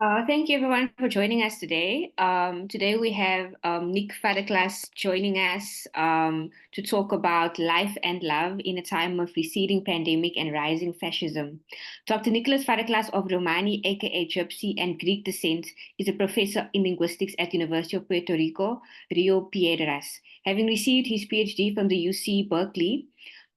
Thank you everyone for joining us today. Today we have Nick Faraclas joining us to talk about life and love in a time of receding pandemic and rising fascism. Dr. Nicholas Faraclas of Romani, aka Gypsy and Greek descent, is a professor in linguistics at University of Puerto Rico, Rio Piedras. Having received his PhD from the UC Berkeley,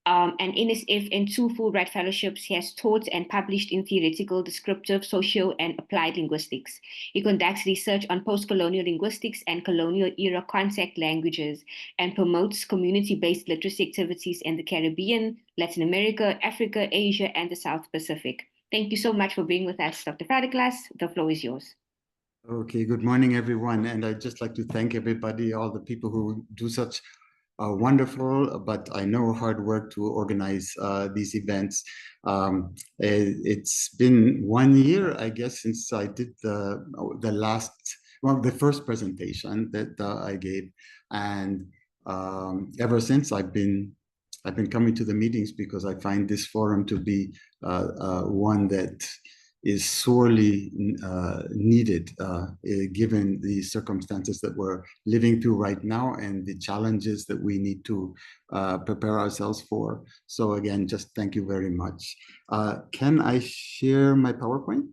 an NSF and two Fulbright fellowships, he has taught and published in theoretical, descriptive, social, and applied linguistics. He conducts research on post-colonial linguistics and colonial-era contact languages and promotes community-based literacy activities in the Caribbean, Latin America, Africa, Asia, and the South Pacific. Thank you so much for being with us, Dr. Faraclas. The floor is yours. Okay, good morning, everyone. And I'd just like to thank everybody, all the people who do such wonderful, but I know hard work to organize these events. It's been 1 year, I guess, since I did the first presentation that I gave, and ever since I've been coming to the meetings because I find this forum to be one that is sorely needed given the circumstances that we're living through right now and the challenges that we need to prepare ourselves for. So again, just thank you very much. Can I share my PowerPoint?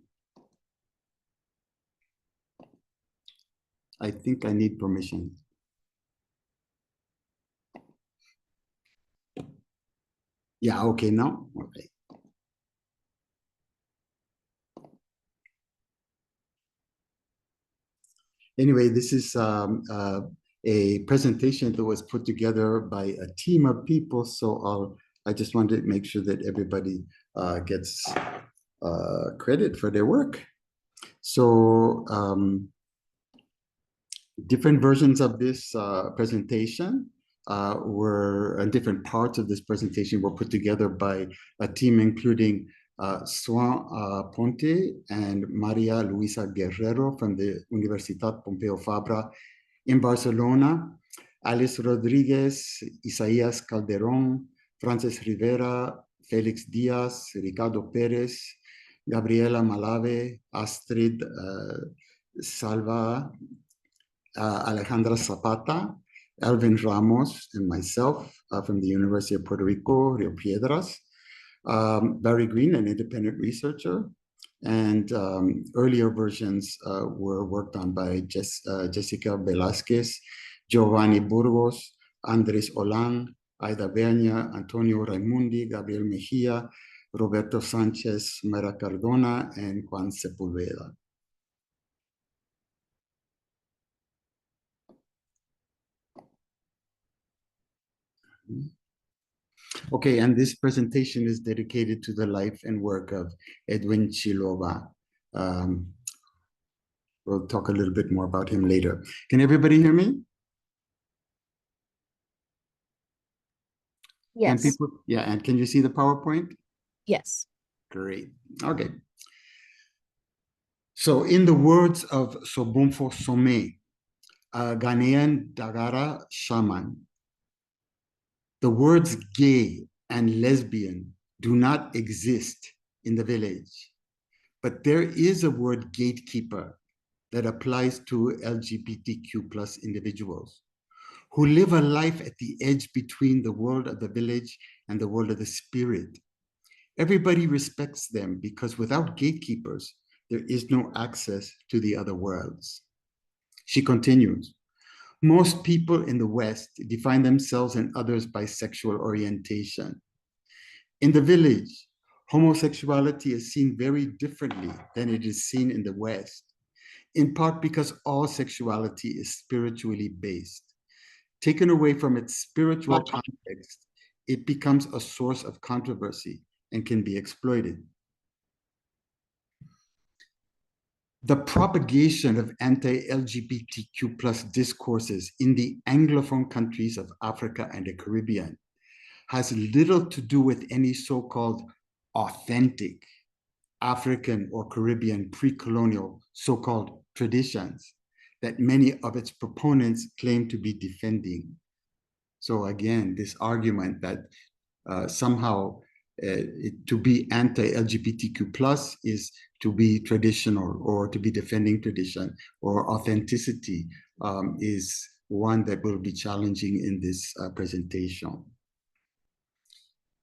I think I need permission. Yeah, okay, now? Okay. Anyway, this is a presentation that was put together by a team of people. So I just wanted to make sure that everybody gets credit for their work. So different versions of this presentation different parts of this presentation were put together by a team including Swan Ponte and Maria Luisa Guerrero from the Universitat Pompeu Fabra in Barcelona, Alice Rodriguez, Isaías Calderón, Frances Rivera, Felix Diaz, Ricardo Pérez, Gabriela Malave, Astrid Salva, Alejandra Zapata, Alvin Ramos, and myself from the University of Puerto Rico, Rio Piedras, Barry Green, an independent researcher, and earlier versions were worked on by Jessica Velázquez, Giovanni Burgos, Andres Olan, Aida Bernia, Antonio Raimundi, Gabriel Mejia, Roberto Sanchez, Mara Cardona, and Juan Sepulveda. Okay, and this presentation is dedicated to the life and work of Edwin Chiloba. We'll talk a little bit more about him later. Can everybody hear me? Yes. And can you see the PowerPoint? Yes. Great. Okay. So in the words of Sobunfo Some, a Ghanaian Dagara shaman, the words gay and lesbian do not exist in the village, but there is a word gatekeeper that applies to LGBTQ plus individuals who live a life at the edge between the world of the village and the world of the spirit. Everybody respects them because without gatekeepers, there is no access to the other worlds. She continues, most people in the West define themselves and others by sexual orientation. In the village, homosexuality is seen very differently than it is seen in the West, in part because all sexuality is spiritually based. Taken away from its spiritual context, it becomes a source of controversy and can be exploited. The propagation of anti-LGBTQ plus discourses in the Anglophone countries of Africa and the Caribbean has little to do with any so-called authentic African or Caribbean pre-colonial so-called traditions that many of its proponents claim to be defending. So again, this argument that somehow To be anti-LGBTQ plus is to be traditional or to be defending tradition, or authenticity is one that will be challenging in this presentation.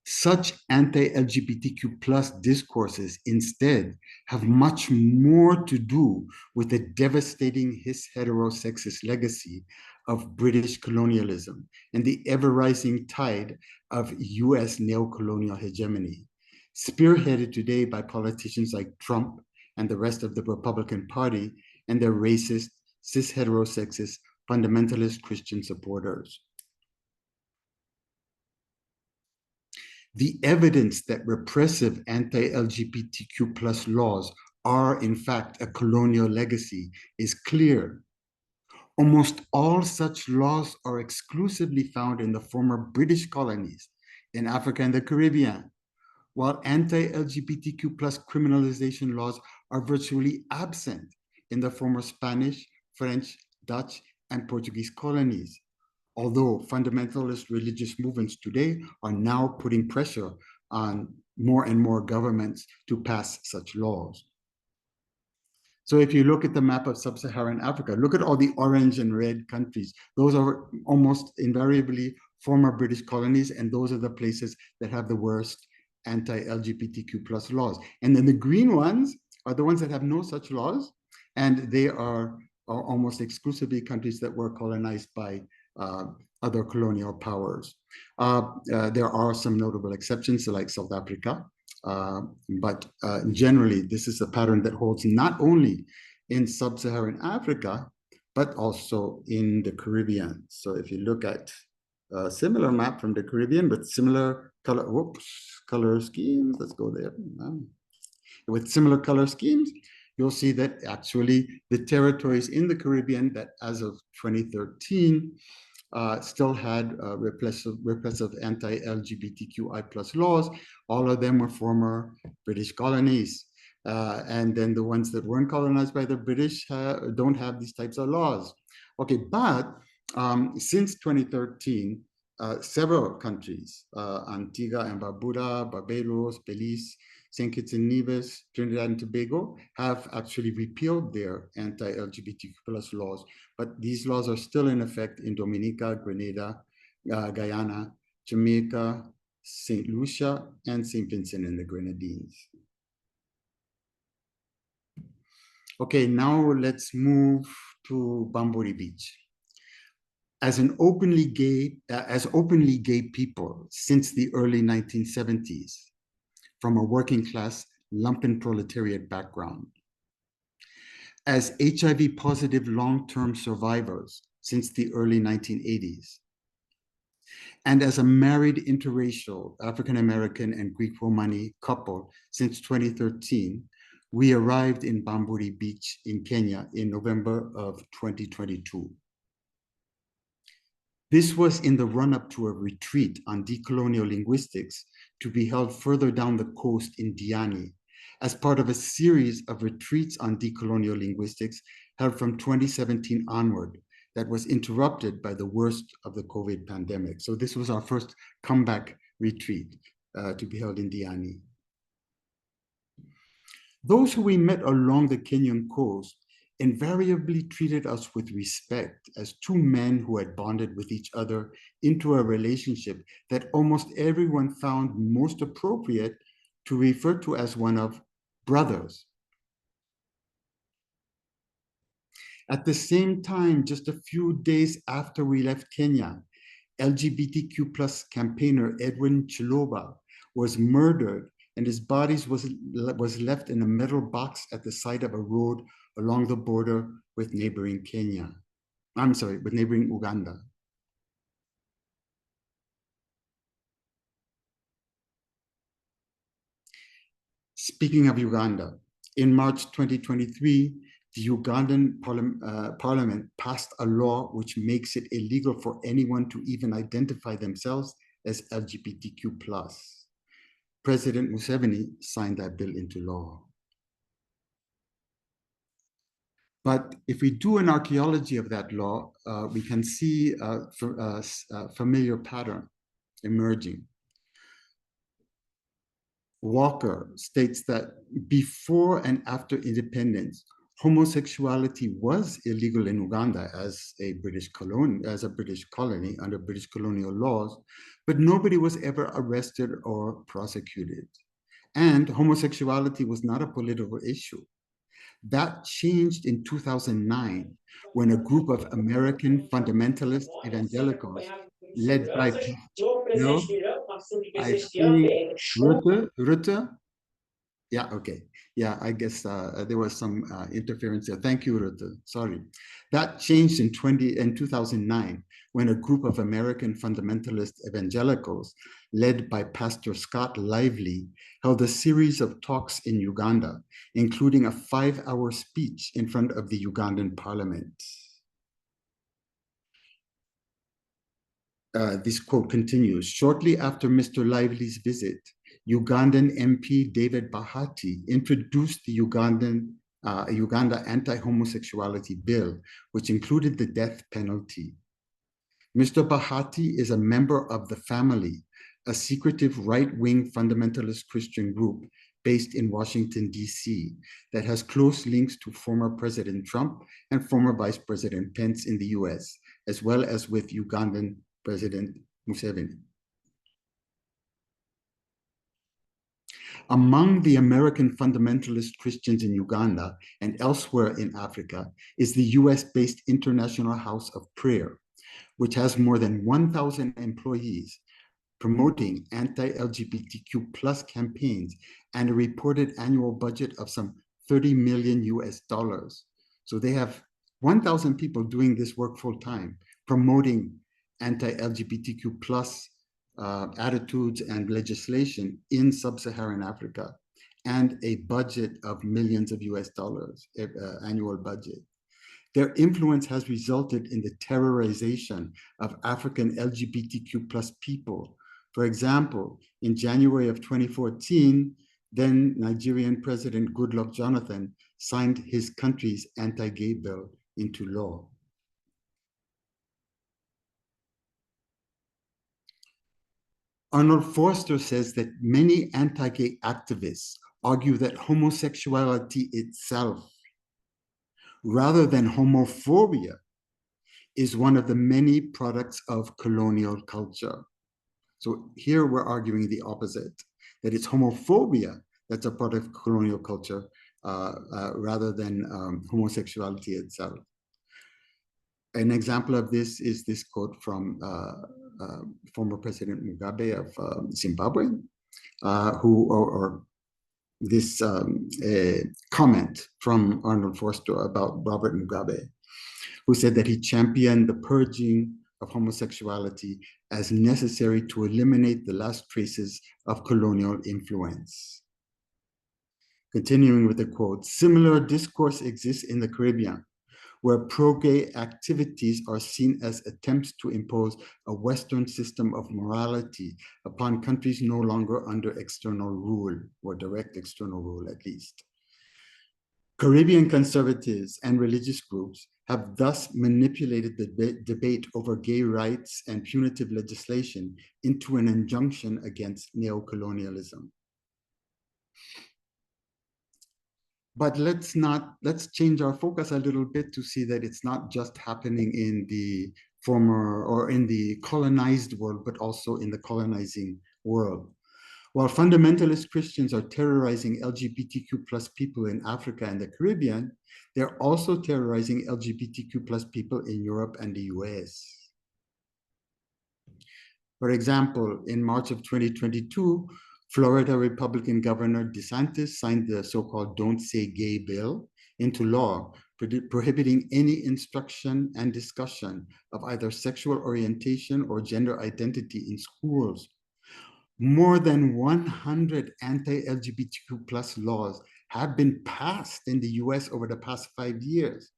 Such anti-LGBTQ plus discourses instead have much more to do with the devastating cis-heterosexist legacy of British colonialism and the ever-rising tide of US neocolonial hegemony, spearheaded today by politicians like Trump and the rest of the Republican Party and their racist, cis-heterosexist, fundamentalist Christian supporters. The evidence that repressive anti-LGBTQ plus laws are in fact a colonial legacy is clear. Almost all such laws are exclusively found in the former British colonies in Africa and the Caribbean, while anti-LGBTQ plus criminalization laws are virtually absent in the former Spanish, French, Dutch, and Portuguese colonies. Although fundamentalist religious movements today are now putting pressure on more and more governments to pass such laws. So if you look at the map of sub-Saharan Africa, look at all the orange and red countries. Those are almost invariably former British colonies, and those are the places that have the worst anti-LGBTQ plus laws. And then the green ones are the ones that have no such laws, and they are almost exclusively countries that were colonized by other colonial powers. There are some notable exceptions, like South Africa, but generally, this is a pattern that holds not only in sub-Saharan Africa, but also in the Caribbean. So if you look at a similar map from the Caribbean, but similar color schemes, let's go there. With similar color schemes, you'll see that actually the territories in the Caribbean that as of 2013 still had repressive anti-LGBTQI plus laws. All of them were former British colonies. And then the ones that weren't colonized by the British don't have these types of laws. Okay, but since 2013, several countries, Antigua and Barbuda, Barbados, Belize, St. Kitts and Nevis, Trinidad and Tobago have actually repealed their anti-LGBTQ plus laws, but these laws are still in effect in Dominica, Grenada, Guyana, Jamaica, St. Lucia, and St. Vincent and the Grenadines. Okay, now let's move to Bamburi Beach. As openly gay people since the early 1970s, from a working class lumpen proletariat background. As HIV positive long-term survivors since the early 1980s. And as a married interracial African-American and Greek Romani couple since 2013, we arrived in Bamburi Beach in Kenya in November of 2022. This was in the run-up to a retreat on decolonial linguistics to be held further down the coast in Diani, as part of a series of retreats on decolonial linguistics held from 2017 onward that was interrupted by the worst of the COVID pandemic. So this was our first comeback retreat to be held in Diani. Those who we met along the Kenyan coast invariably treated us with respect as two men who had bonded with each other into a relationship that almost everyone found most appropriate to refer to as one of brothers. At the same time, just a few days after we left Kenya, LGBTQ plus campaigner Edwin Chiloba was murdered, and his body was left in a metal box at the side of a road along the border with neighboring with neighboring Uganda. Speaking of Uganda, in March 2023, the Ugandan parliament passed a law which makes it illegal for anyone to even identify themselves as LGBTQ+. President Museveni signed that bill into law. But if we do an archaeology of that law, we can see a familiar pattern emerging. Walker states that before and after independence, homosexuality was illegal in Uganda as a British colony under British colonial laws, but nobody was ever arrested or prosecuted. And homosexuality was not a political issue. That changed in 2009 when a group of American fundamentalist evangelicals led by Bill, I think Rutte, yeah, okay. Yeah, I guess there was some interference there. Thank you, Rutte. Sorry. That changed in 2009 when a group of American fundamentalist evangelicals led by Pastor Scott Lively held a series of talks in Uganda, including a 5-hour speech in front of the Ugandan parliament. This quote continues, shortly after Mr. Lively's visit, Ugandan MP David Bahati introduced the Uganda anti-homosexuality bill, which included the death penalty. Mr. Bahati is a member of the Family, a secretive right-wing fundamentalist Christian group based in Washington, D.C., that has close links to former President Trump and former Vice President Pence in the U.S., as well as with Ugandan President Museveni. Among the American fundamentalist Christians in Uganda and elsewhere in Africa is the US-based International House of Prayer, which has more than 1,000 employees promoting anti-LGBTQ plus campaigns and a reported annual budget of some 30 million US dollars. So they have 1,000 people doing this work full time, promoting anti-LGBTQ plus attitudes and legislation in sub-Saharan Africa, and a budget of millions of US dollars, annual budget. Their influence has resulted in the terrorization of African LGBTQ plus people. For example, in January of 2014, then Nigerian President Goodluck Jonathan signed his country's anti-gay bill into law. Arnold Forster says that many anti-gay activists argue that homosexuality itself, rather than homophobia, is one of the many products of colonial culture. So here we're arguing the opposite, that it's homophobia that's a product of colonial culture rather than homosexuality itself. An example of this is this quote from former President Mugabe of Zimbabwe, or this comment from Arnold Forster about Robert Mugabe, who said that he championed the purging of homosexuality as necessary to eliminate the last traces of colonial influence. Continuing with the quote, similar discourse exists in the Caribbean, where pro-gay activities are seen as attempts to impose a Western system of morality upon countries no longer under external rule, or direct external rule at least. Caribbean conservatives and religious groups have thus manipulated the debate over gay rights and punitive legislation into an injunction against neocolonialism. But let's change our focus a little bit to see that it's not just happening in the former or in the colonized world, but also in the colonizing world. While fundamentalist Christians are terrorizing LGBTQ plus people in Africa and the Caribbean, they're also terrorizing LGBTQ plus people in Europe and the US. For example, in March of 2022, Florida Republican Governor DeSantis signed the so-called Don't Say Gay bill into law, prohibiting any instruction and discussion of either sexual orientation or gender identity in schools. More than 100 anti-LGBTQ plus laws have been passed in the US over the past 5 years.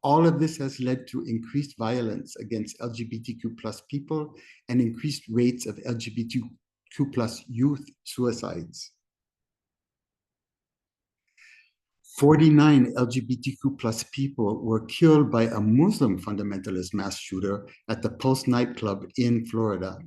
All of this has led to increased violence against LGBTQ plus people and increased rates of LGBTQ plus youth suicides. 49 LGBTQ plus people were killed by a Muslim fundamentalist mass shooter at the Pulse nightclub in Florida,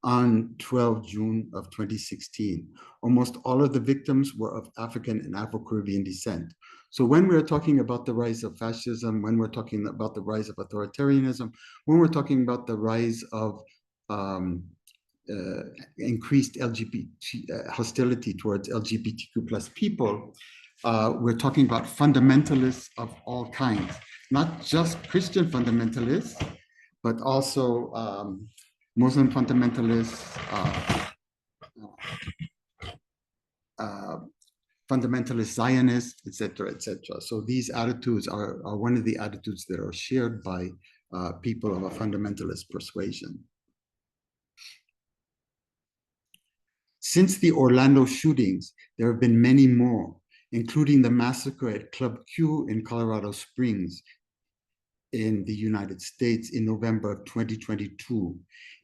on 12 June of 2016. Almost all of the victims were of African and Afro-Caribbean descent. So when we're talking about the rise of fascism, when we're talking about the rise of authoritarianism, when we're talking about the rise of increased LGBT hostility towards LGBTQ plus people, we're talking about fundamentalists of all kinds, not just Christian fundamentalists, but also Muslim fundamentalists, fundamentalist Zionists, etc., etc. So these attitudes are one of the attitudes that are shared by people of a fundamentalist persuasion. Since the Orlando shootings, there have been many more, including the massacre at Club Q in Colorado Springs in the United States in November of 2022,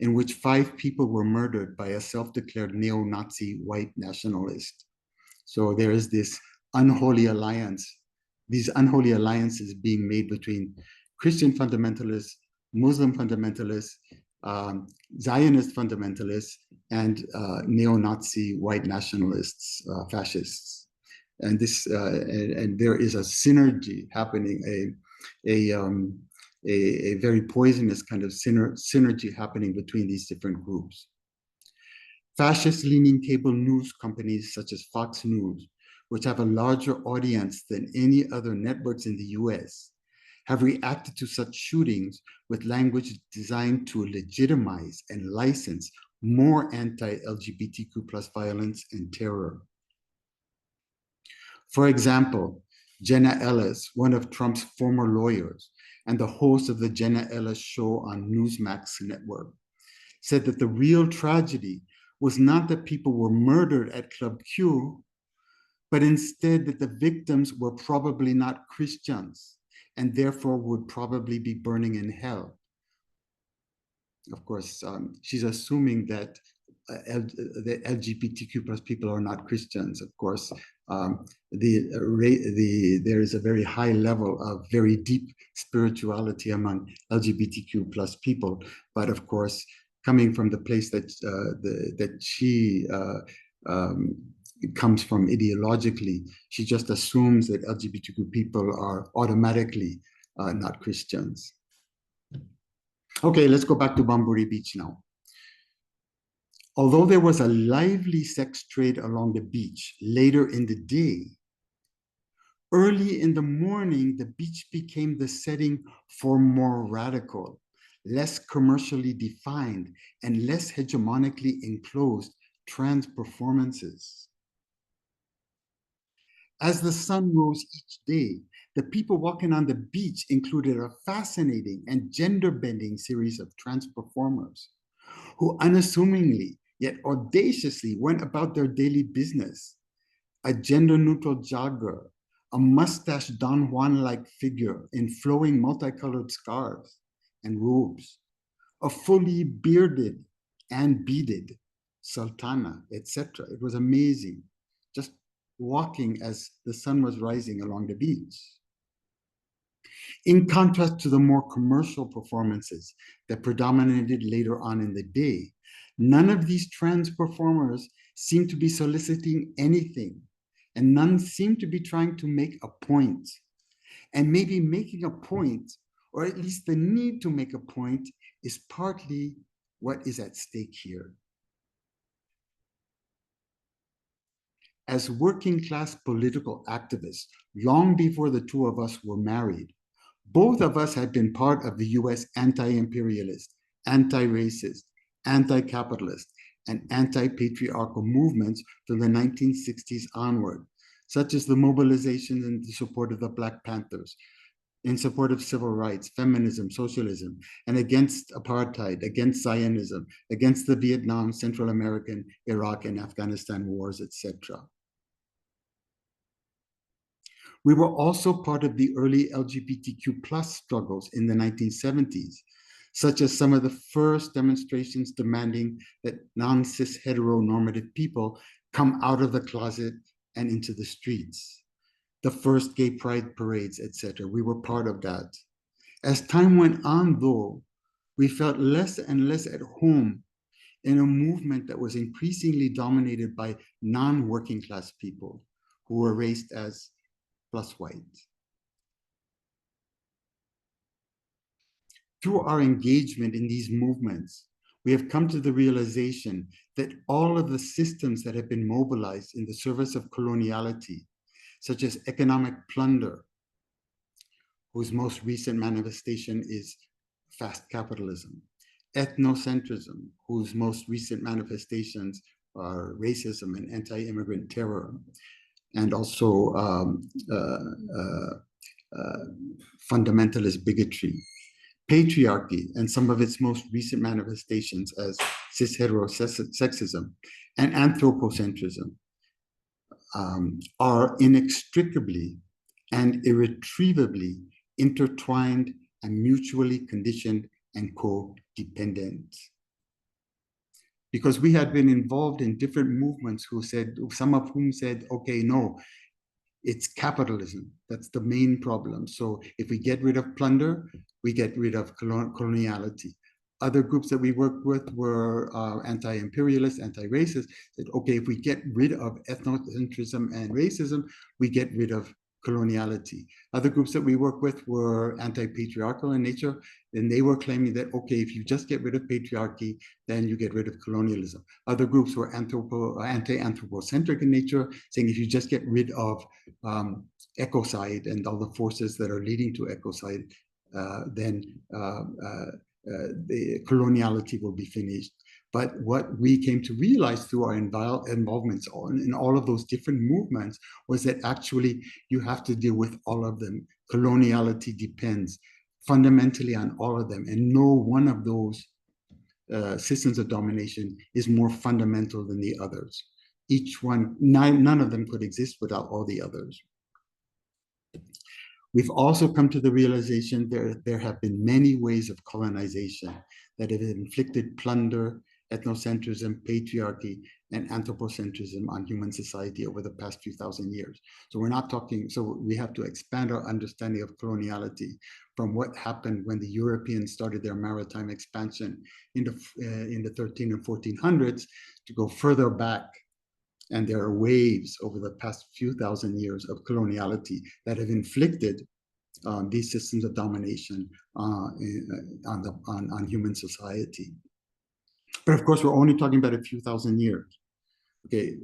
in which 5 people were murdered by a self-declared neo-Nazi white nationalist. So there is this unholy alliance, these unholy alliances being made between Christian fundamentalists, Muslim fundamentalists, Zionist fundamentalists, and neo-Nazi white nationalists, fascists. And this, and there is a synergy happening, a very poisonous kind of synergy happening between these different groups. Fascist-leaning cable news companies such as Fox News, which have a larger audience than any other networks in the US, have reacted to such shootings with language designed to legitimize and license more anti-LGBTQ plus violence and terror. For example, Jenna Ellis, one of Trump's former lawyers and the host of the Jenna Ellis show on Newsmax network, said that the real tragedy was not that people were murdered at Club Q, but instead that the victims were probably not Christians and therefore would probably be burning in hell. Of course, she's assuming that the LGBTQ plus people are not Christians. Of course, there is a very high level of very deep spirituality among LGBTQ plus people, but of course, coming from the place that she comes from ideologically, she just assumes that LGBTQ people are automatically not Christians. Okay, let's go back to Bamburi Beach now. Although there was a lively sex trade along the beach later in the day, early in the morning, the beach became the setting for more radical, less commercially defined, and less hegemonically enclosed trans performances. As the sun rose each day, the people walking on the beach included a fascinating and gender-bending series of trans performers who unassumingly yet audaciously went about their daily business. A gender-neutral jogger, a mustached Don Juan-like figure in flowing multicolored scarves and robes, a fully bearded and beaded sultana, etc. It was amazing, just walking as the sun was rising along the beach. In contrast to the more commercial performances that predominated later on in the day, none of these trans performers seemed to be soliciting anything, and none seemed to be trying to make a point. And maybe making a point, or at least the need to make a point, is partly what is at stake here. As working class political activists, long before the two of us were married, both of us had been part of the US anti-imperialist, anti-racist, anti-capitalist, and anti-patriarchal movements from the 1960s onward, such as the mobilization in the support of the Black Panthers, in support of civil rights, feminism, socialism, and against apartheid, against Zionism, against the Vietnam, Central American, Iraq, and Afghanistan wars, etc. We were also part of the early LGBTQ plus struggles in the 1970s, such as some of the first demonstrations demanding that non-cis heteronormative people come out of the closet and into the streets, the first gay pride parades, etc. We were part of that. As time went on, though, we felt less and less at home in a movement that was increasingly dominated by non-working class people who were raised as plus white. Through our engagement in these movements, we have come to the realization that all of the systems that have been mobilized in the service of coloniality, such as economic plunder, whose most recent manifestation is fast capitalism, ethnocentrism, whose most recent manifestations are racism and anti-immigrant terror, and also fundamentalist bigotry, patriarchy, and some of its most recent manifestations as cis-heterosexism and anthropocentrism are inextricably and irretrievably intertwined and mutually conditioned and codependent. Because we had been involved in different movements who said, some of whom said, okay, no, it's capitalism. That's the main problem. So if we get rid of plunder, we get rid of coloniality. Other groups that we worked with were anti-imperialist, anti-racist, said, okay, if we get rid of ethnocentrism and racism, we get rid of coloniality. Other groups that we work with were anti-patriarchal in nature, and they were claiming that, okay, if you just get rid of patriarchy, then you get rid of colonialism. Other groups were anti-anthropocentric in nature, saying if you just get rid of ecocide and all the forces that are leading to ecocide, then the coloniality will be finished. But what we came to realize through our involvements in all of those different movements was that actually you have to deal with all of them. Coloniality depends fundamentally on all of them, and no one of those systems of domination is more fundamental than the others. Each one, none of them could exist without all the others. We've also come to the realization there have been many ways of colonization that have inflicted plunder, ethnocentrism, patriarchy, and anthropocentrism on human society over the past few thousand years. So we're not talking, so we have to expand our understanding of coloniality from what happened when the Europeans started their maritime expansion in the 13 and 1400s to go further back. And there are waves over the past few thousand years of coloniality that have inflicted these systems of domination on human society. But of course, we're only talking about a few thousand years. Okay,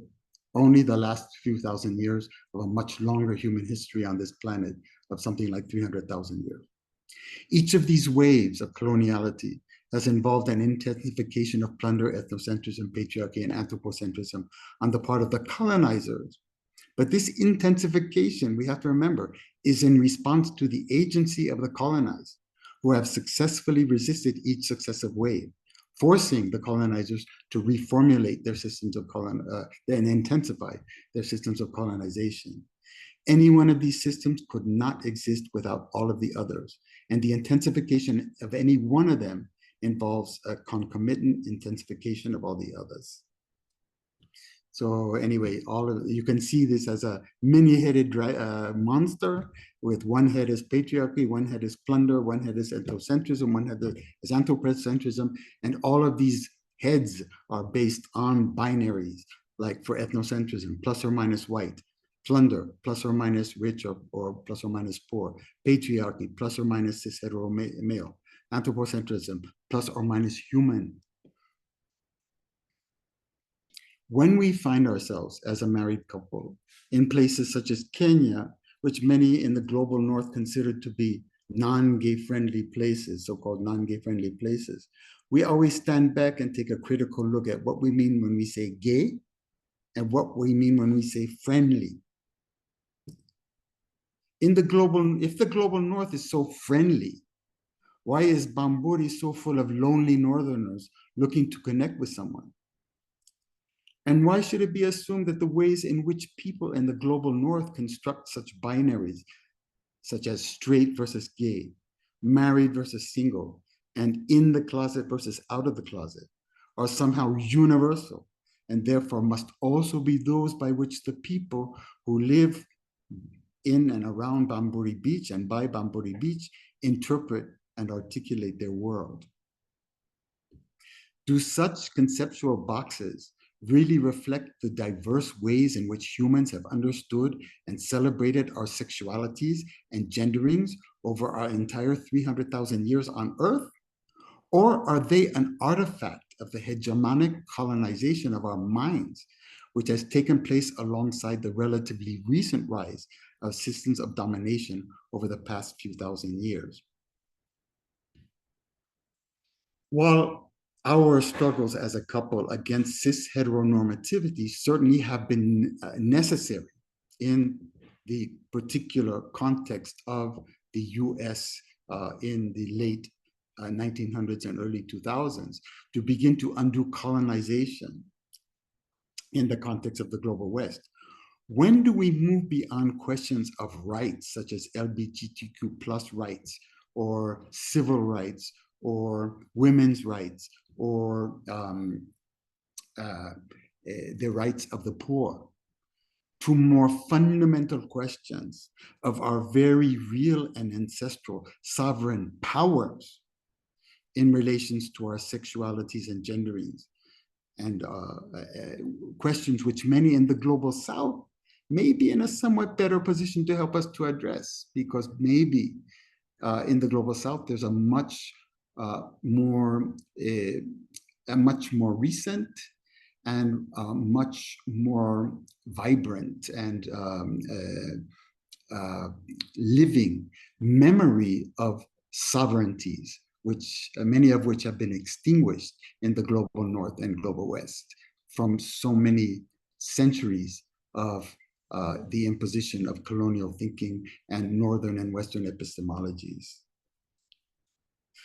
only the last few thousand years of a much longer human history on this planet of something like 300,000 years. Each of these waves of coloniality has involved an intensification of plunder, ethnocentrism, patriarchy, and anthropocentrism on the part of the colonizers. But this intensification, we have to remember, is in response to the agency of the colonized, who have successfully resisted each successive wave, forcing the colonizers to reformulate their systems of and intensify their systems of colonization. Any one of these systems could not exist without all of the others, and the intensification of any one of them involves a concomitant intensification of all the others. So anyway, you can see this as a many-headed monster, with one head is patriarchy, one head is plunder, one head is ethnocentrism, one head is anthropocentrism, and all of these heads are based on binaries, like for ethnocentrism, plus or minus white, plunder, plus or minus rich or plus or minus poor, patriarchy, plus or minus cis-hetero male, anthropocentrism, plus or minus human. When we find ourselves as a married couple in places such as Kenya, which many in the global north consider to be non-gay friendly places, so-called non-gay friendly places, we always stand back and take a critical look at what we mean when we say gay and what we mean when we say friendly. If the global north is so friendly, why is Bamburi so full of lonely northerners looking to connect with someone? And why should it be assumed that the ways in which people in the global north construct such binaries, such as straight versus gay, married versus single, and in the closet versus out of the closet, are somehow universal, and therefore must also be those by which the people who live in and around Bamburi Beach and by Bamburi Beach interpret and articulate their world? Do such conceptual boxes really reflect the diverse ways in which humans have understood and celebrated our sexualities and genderings over our entire 300,000 years on Earth? Or are they an artifact of the hegemonic colonization of our minds, which has taken place alongside the relatively recent rise of systems of domination over the past few thousand years? While our struggles as a couple against cis heteronormativity certainly have been necessary in the particular context of the US in the late 1900s and early 2000s, to begin to undo colonization in the context of the global West. When do we move beyond questions of rights, such as LGBTQ plus rights, or civil rights, or women's rights, or the rights of the poor, to more fundamental questions of our very real and ancestral sovereign powers in relations to our sexualities and genderings, and questions which many in the global South may be in a somewhat better position to help us to address, because maybe in the global South there's a much more recent and much more vibrant and living memory of sovereignties, which many of which have been extinguished in the global North and global West from so many centuries of the imposition of colonial thinking and Northern and Western epistemologies.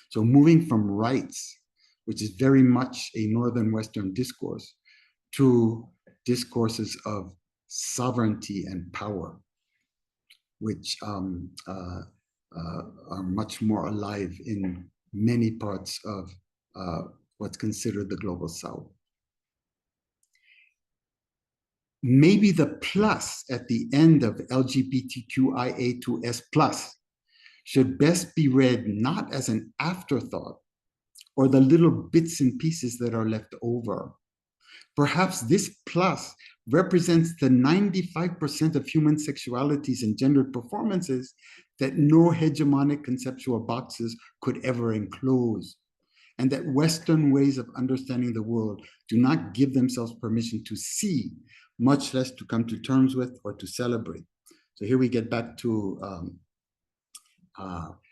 So moving from rights, which is very much a Northern Western discourse, to discourses of sovereignty and power, which are much more alive in many parts of what's considered the global South. Maybe the plus at the end of LGBTQIA2S+ should best be read not as an afterthought or the little bits and pieces that are left over. Perhaps this plus represents the 95% of human sexualities and gendered performances that no hegemonic conceptual boxes could ever enclose, and that Western ways of understanding the world do not give themselves permission to see, much less to come to terms with or to celebrate. So here we get back to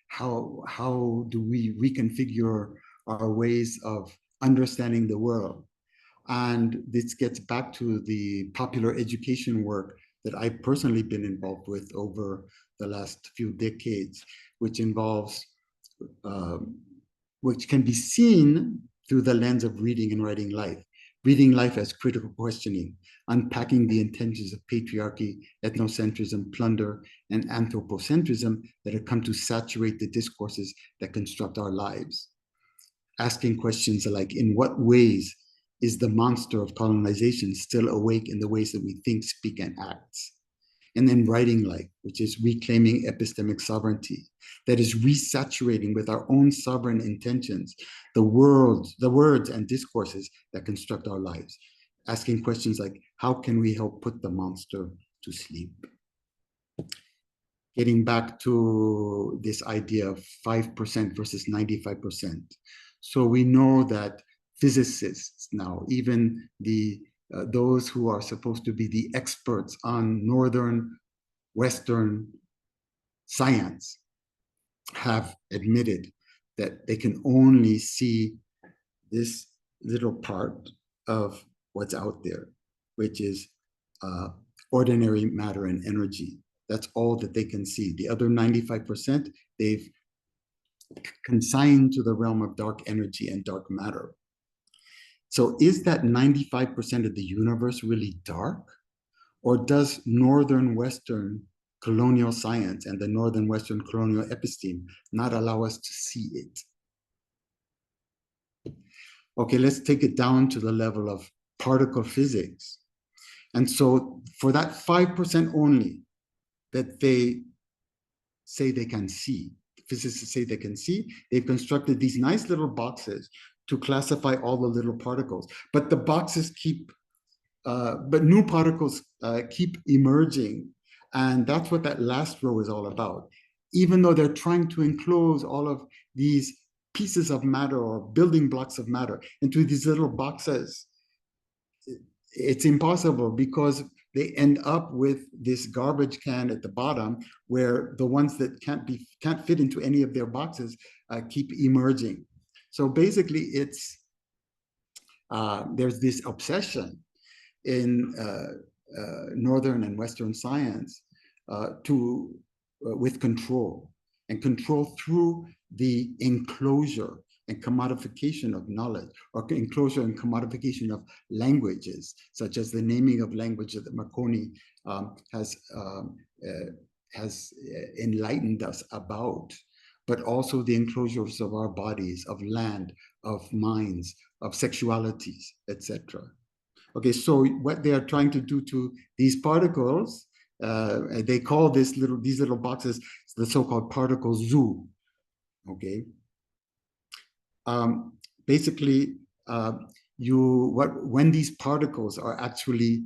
how do we reconfigure our ways of understanding the world. And this gets back to the popular education work that I've personally been involved with over the last few decades, which involves, which can be seen through the lens of reading and writing life. Reading life as critical questioning, unpacking the intentions of patriarchy, ethnocentrism, plunder, and anthropocentrism that have come to saturate the discourses that construct our lives. Asking questions like, in what ways is the monster of colonization still awake in the ways that we think, speak, and act? And then writing life, which is reclaiming epistemic sovereignty, that is resaturating with our own sovereign intentions the words and discourses that construct our lives, asking questions like, how can we help put the monster to sleep? Getting back to this idea of 5% versus 95%. So we know that physicists now, even those who are supposed to be the experts on Northern, Western science, have admitted that they can only see this little part of what's out there, which is ordinary matter and energy. That's all that they can see. The other 95%, they've consigned to the realm of dark energy and dark matter. So is that 95% of the universe really dark? Or does Northern Western colonial science and the Northern Western colonial episteme not allow us to see it? Okay, let's take it down to the level of particle physics. And so for that 5% only that they say they can see, physicists say they can see, they've constructed these nice little boxes to classify all the little particles. But the boxes keep, but new particles keep emerging. And that's what that last row is all about. Even though they're trying to enclose all of these pieces of matter or building blocks of matter into these little boxes, it's impossible because they end up with this garbage can at the bottom where the ones that can't fit into any of their boxes keep emerging. So basically there's this obsession in Northern and Western science with control, and control through the enclosure and commodification of knowledge, or enclosure and commodification of languages, such as the naming of languages that Marconi has enlightened us about, but also the enclosures of our bodies, of land, of minds, of sexualities, etc. Okay, so what they are trying to do to these particles, they call these little boxes the so-called particle zoo. Okay, basically, when these particles are actually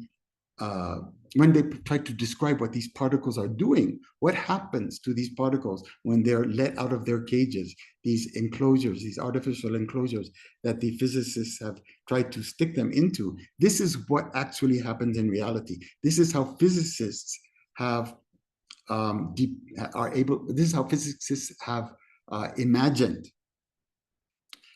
when they try to describe what these particles are doing, what happens to these particles when they're let out of their cages, these enclosures, these artificial enclosures that the physicists have tried to stick them into. This is what actually happens in reality. This is how physicists have imagined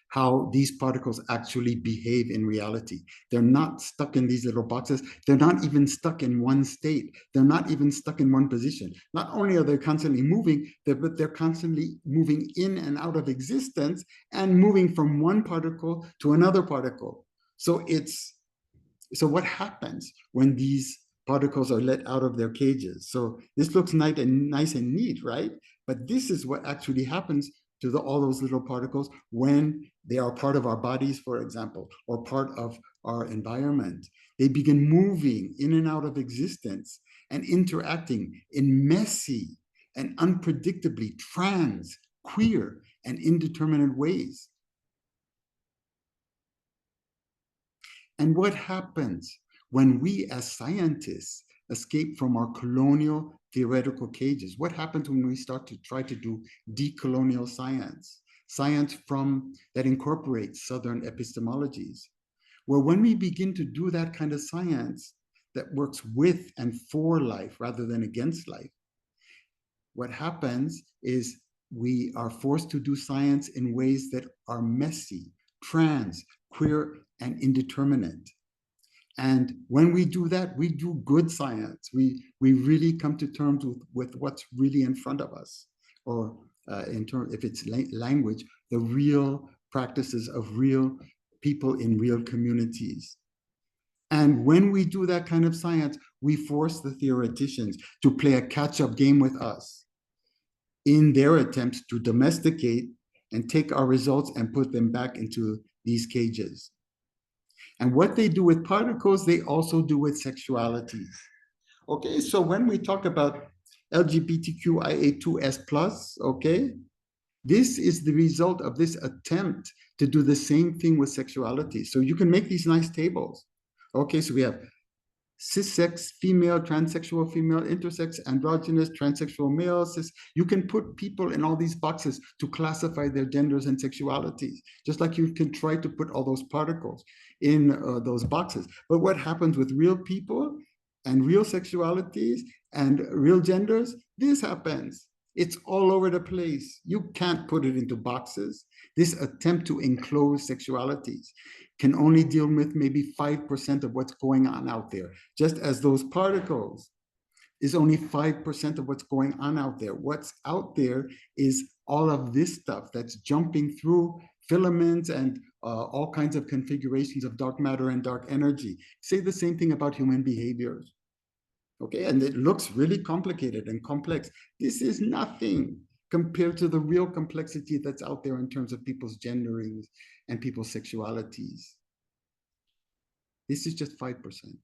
how these particles actually behave in reality. They're not stuck in these little boxes. They're not even stuck in one state. They're not even stuck in one position. Not only are they constantly moving, but they're constantly moving in and out of existence and moving from one particle to another particle. So what happens when these particles are let out of their cages? So this looks nice and neat, right? But this is what actually happens to all those little particles when they are part of our bodies, for example, or part of our environment. They begin moving in and out of existence and interacting in messy and unpredictably trans, queer, and indeterminate ways. And what happens when we as scientists escape from our colonial theoretical cages? What happens when we start to try to do decolonial science? Science that incorporates Southern epistemologies. Well, when we begin to do that kind of science that works with and for life rather than against life, what happens is we are forced to do science in ways that are messy, trans, queer, and indeterminate. And when we do that, we do good science. We really come to terms with what's really in front of us, or if it's language, the real practices of real people in real communities. And when we do that kind of science, we force the theoreticians to play a catch-up game with us in their attempts to domesticate and take our results and put them back into these cages. And what they do with particles, they also do with sexualities. Okay, so when we talk about LGBTQIA2S+, okay, this is the result of this attempt to do the same thing with sexuality. So you can make these nice tables. Okay, so we have cissex female, transsexual female, intersex, androgynous, transsexual male, cis. You can put people in all these boxes to classify their genders and sexualities, just like you can try to put all those particles in those boxes. But what happens with real people and real sexualities and real genders? This happens. It's all over the place. You can't put it into boxes. This attempt to enclose sexualities can only deal with maybe 5% of what's going on out there, just as those particles is only 5% of what's going on out there. What's out there is all of this stuff that's jumping through filaments and all kinds of configurations of dark matter and dark energy. Say the same thing about human behaviors. Okay, and it looks really complicated and complex. This is nothing compared to the real complexity that's out there in terms of people's genderings and people's sexualities. This is just 5%.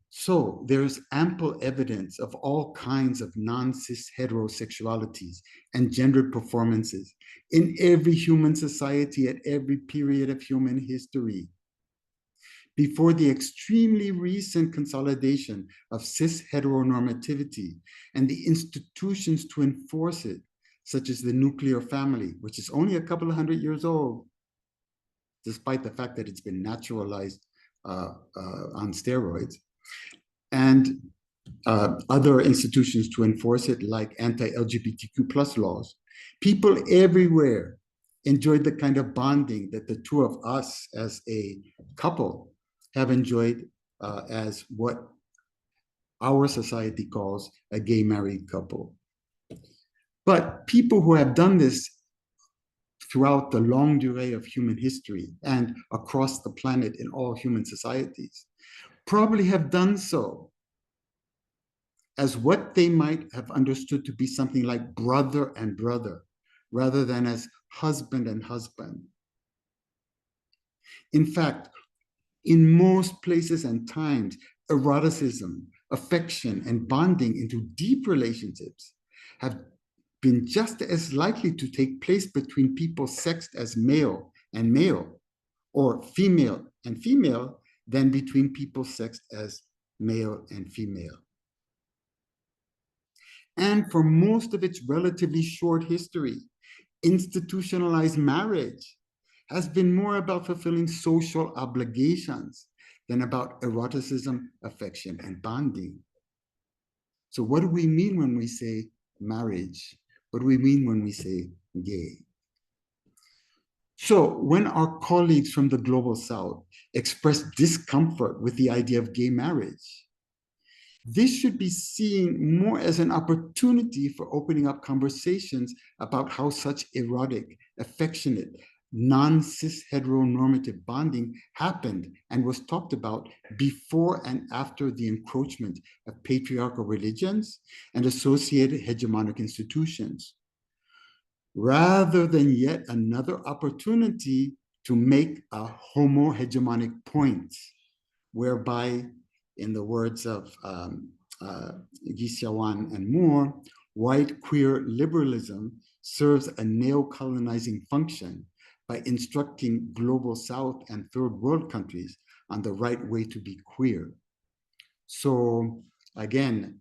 So there's ample evidence of all kinds of non-cis heterosexualities and gendered performances in every human society at every period of human history. Before the extremely recent consolidation of cis heteronormativity and the institutions to enforce it, such as the nuclear family, which is only a couple of 100 years old, despite the fact that it's been naturalized on steroids, and other institutions to enforce it, like anti-LGBTQ plus laws, people everywhere enjoyed the kind of bonding that the two of us as a couple have enjoyed as what our society calls a gay married couple. But people who have done this throughout the longue durée of human history and across the planet in all human societies probably have done so as what they might have understood to be something like brother and brother, rather than as husband and husband. In fact, in most places and times, eroticism, affection, and bonding into deep relationships have been just as likely to take place between people sexed as male and male, or female and female, than between people sexed as male and female. And for most of its relatively short history, institutionalized marriage has been more about fulfilling social obligations than about eroticism, affection, and bonding. So what do we mean when we say marriage? What do we mean when we say gay? So when our colleagues from the Global South express discomfort with the idea of gay marriage, this should be seen more as an opportunity for opening up conversations about how such erotic, affectionate, non-cis heteronormative bonding happened and was talked about before and after the encroachment of patriarchal religions and associated hegemonic institutions, rather than yet another opportunity to make a homo-hegemonic point, whereby, in the words of Gisyawan and Moore, white queer liberalism serves a neo-colonizing function by instructing global South and third world countries on the right way to be queer. So again,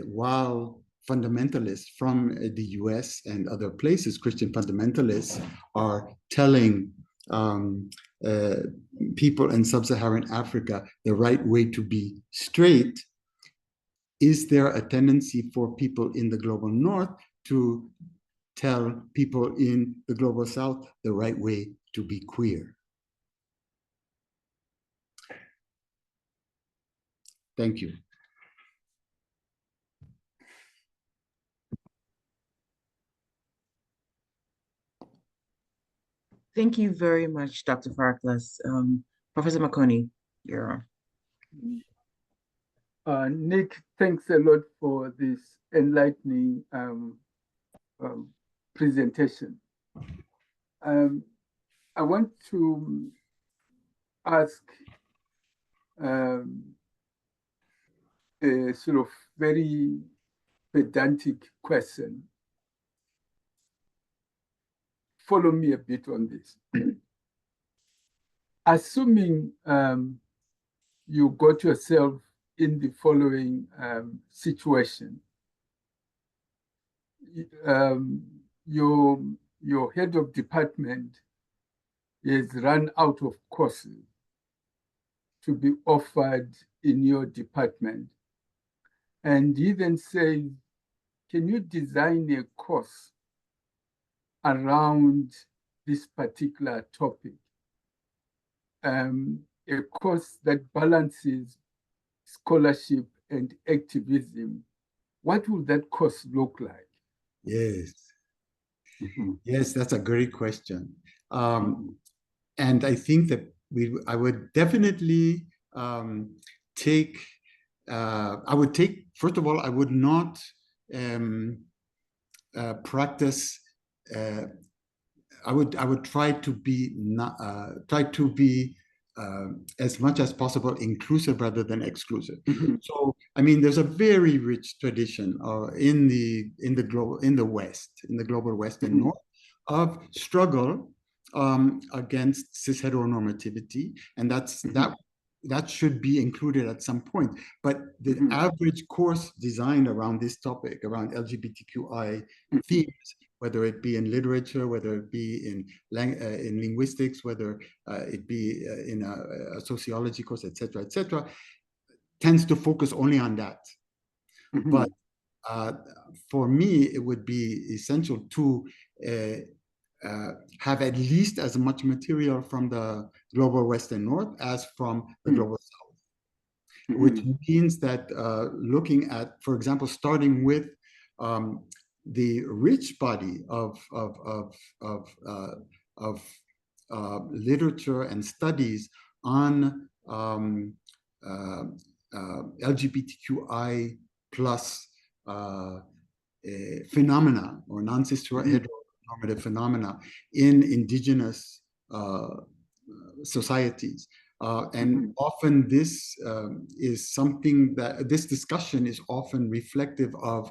while fundamentalists from the US and other places, Christian fundamentalists, are telling people in sub-Saharan Africa the right way to be straight, is there a tendency for people in the global North to tell people in the global South the right way to be queer? Thank you. Thank you very much, Dr. Faraclas. Professor Makoni, you're on. Nick, thanks a lot for this enlightening presentation. I want to ask a sort of very pedantic question. Follow me a bit on this. Assuming you got yourself in the following situation. Your head of department is run out of courses to be offered in your department. And he then says, can you design a course around this particular topic? A course that balances scholarship and activism. What will that course look like? Yes. Yes, that's a great question. And I think that I would definitely take, first of all, I would not practice, I would try to be as much as possible inclusive rather than exclusive. Mm-hmm. So, I mean, there's a very rich tradition in the West, in the global West and North, of struggle against cis heteronormativity, and that should be included at some point. But the average course designed around this topic, around LGBTQI themes, whether it be in literature, whether it be in linguistics, whether it be in a sociology course, etc., tends to focus only on that. But for me, it would be essential to have at least as much material from the global West and North as from the global South, which means that looking at, for example, starting with the rich body of literature and studies on LGBTQI plus phenomena or non-cis heteronormative phenomena in indigenous societies. And often this is something that this discussion is often reflective of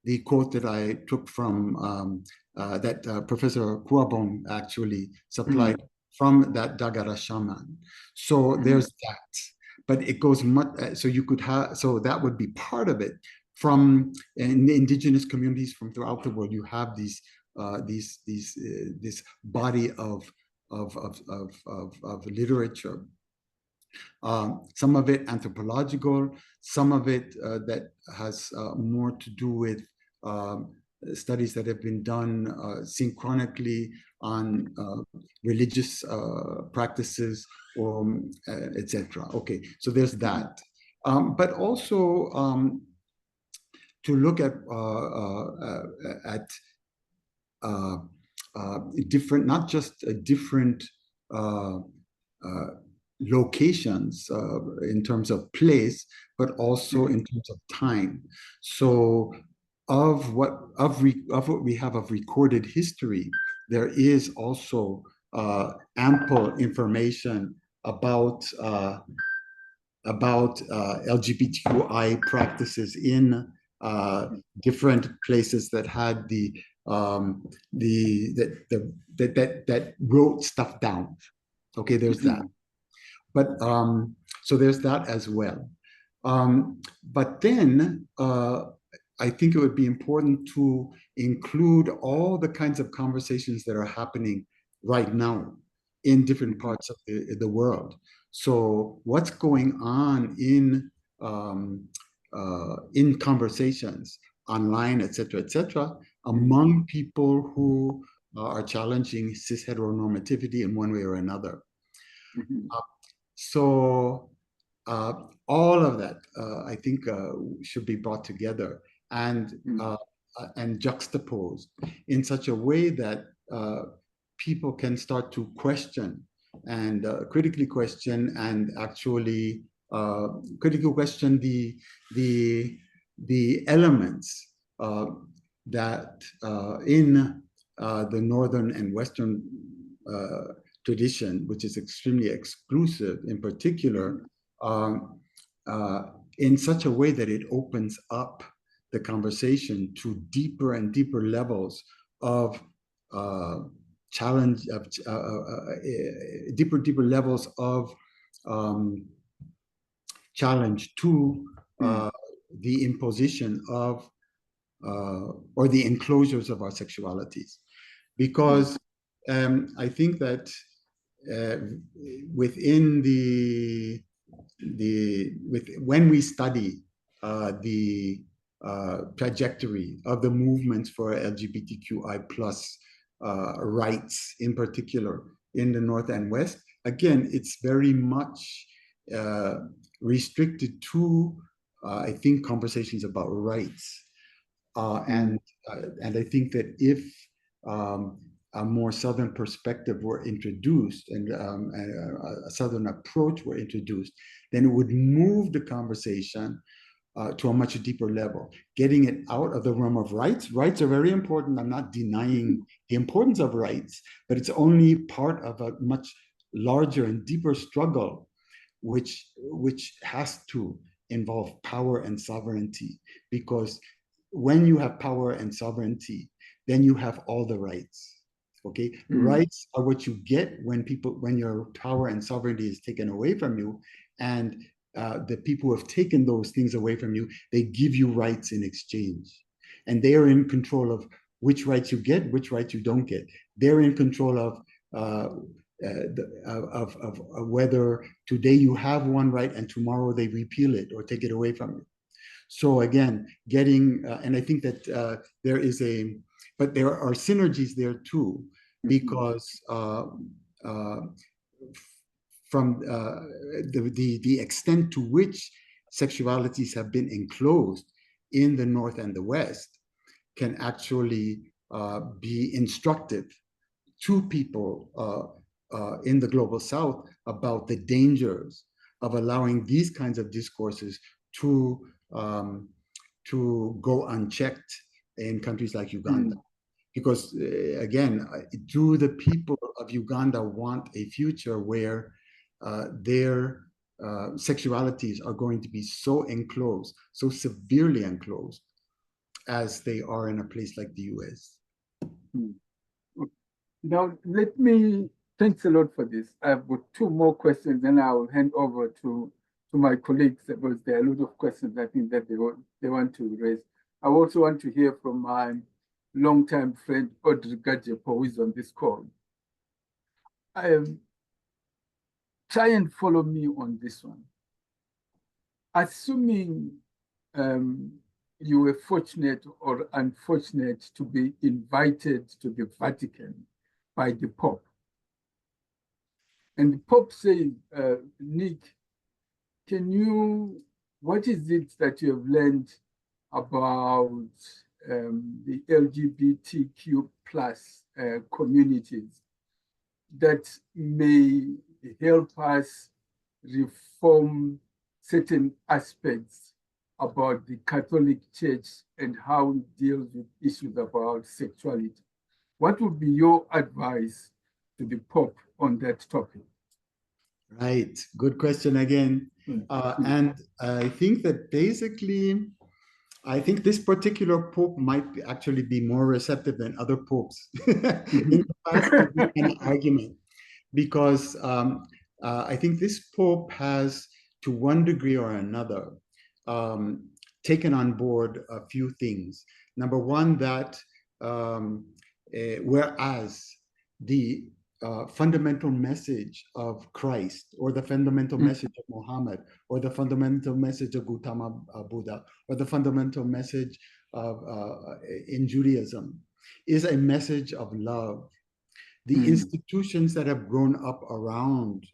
the quote that I took from that Professor Kuabong actually supplied from that Dagara shaman. So there's that, but it goes much. So you could have. So that would be part of it. From in the indigenous communities from throughout the world, you have this body of literature. Some of it anthropological, some of it that has more to do with studies that have been done synchronically on religious practices or etc. Okay, so there's that. But also to look at different, not just different locations in terms of place, but also in terms of time. So of what we have of recorded history, there is also ample information about LGBTQI practices in different places that had that wrote stuff down. Okay, there's that. But so there's that as well. But then I think it would be important to include all the kinds of conversations that are happening right now in different parts of the world. So what's going on in conversations online, et cetera, among people who are challenging cis heteronormativity in one way or another. So all of that, I think, should be brought together and juxtaposed in such a way that people can start to question and critically question and actually critically question the elements that in the Northern and Western tradition, which is extremely exclusive in particular, in such a way that it opens up the conversation to deeper and deeper levels of challenge, of deeper levels of challenge to the imposition of or the enclosures of our sexualities. Because I think that within when we study the trajectory of the movements for LGBTQI plus rights in particular in the North and West, again, it's very much restricted to, I think, conversations about rights. And I think that if a more Southern perspective were introduced and a Southern approach were introduced, then it would move the conversation to a much deeper level, getting it out of the realm of rights. Rights are very important. I'm not denying the importance of rights, but it's only part of a much larger and deeper struggle, which has to involve power and sovereignty, because when you have power and sovereignty, then you have all the rights. Okay, rights are what you get when your power and sovereignty is taken away from you, and the people who have taken those things away from you, they give you rights in exchange, and they are in control of which rights you get, which rights you don't get. They're in control of whether today you have one right and tomorrow they repeal it or take it away from you. So again, getting, and I think that but there are synergies there too, because from the extent to which sexualities have been enclosed in the North and the West can actually be instructive to people in the global South about the dangers of allowing these kinds of discourses to go unchecked in countries like Uganda. Because again, do the people of Uganda want a future where their sexualities are going to be so enclosed, so severely enclosed, as they are in a place like the US? Now, thanks a lot for this. I've got two more questions, and I'll hand over to my colleagues, because there are a lot of questions I think that they want to raise. I also want to hear from my longtime friend, Audrey Gajepo, who is on this call. Try and follow me on this one. Assuming you were fortunate or unfortunate to be invited to the Vatican by the Pope, and the Pope says, Nick, what is it that you have learned about the LGBTQ plus communities that may help us reform certain aspects about the Catholic Church and how it deals with issues about sexuality? What would be your advice to the Pope on that topic? Right, good question again. And I think that basically, I think this particular Pope might actually be more receptive than other popes in the past to this kind of argument, because I think this Pope has, to one degree or another, taken on board a few things. Number one, that whereas the fundamental message of Christ, or the fundamental message of Muhammad, or the fundamental message of Gautama Buddha, or the fundamental message of in Judaism is a message of love. The institutions that have grown up around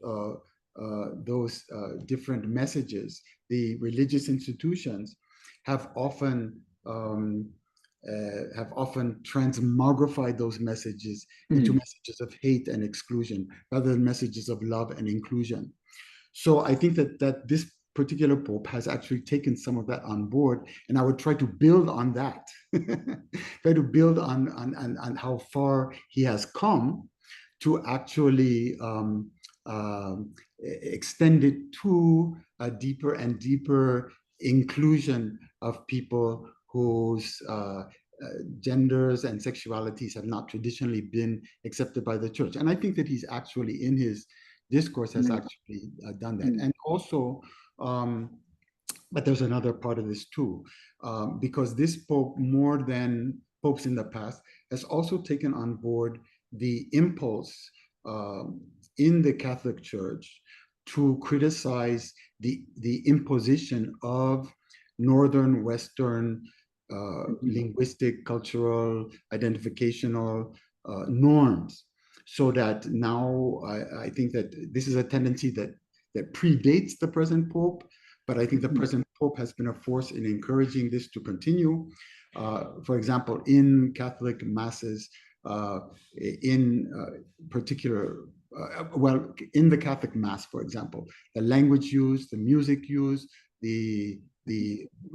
those different messages, the religious institutions, have often transmogrified those messages into messages of hate and exclusion, rather than messages of love and inclusion. So I think that this particular Pope has actually taken some of that on board, and I would try to build on that, try to build on how far he has come to actually extend it to a deeper and deeper inclusion of people whose genders and sexualities have not traditionally been accepted by the church. And I think that he's actually, in his discourse, has actually done that. And also, but there's another part of this too, because this Pope, more than popes in the past, has also taken on board the impulse in the Catholic Church to criticize the imposition of Northern Western linguistic, cultural, identificational norms. So that now I think that this is a tendency that predates the present Pope, but I think the present Pope has been a force in encouraging this to continue. For example, in Catholic masses, in particular, well, in the Catholic Mass, for example, the language used, the music used, the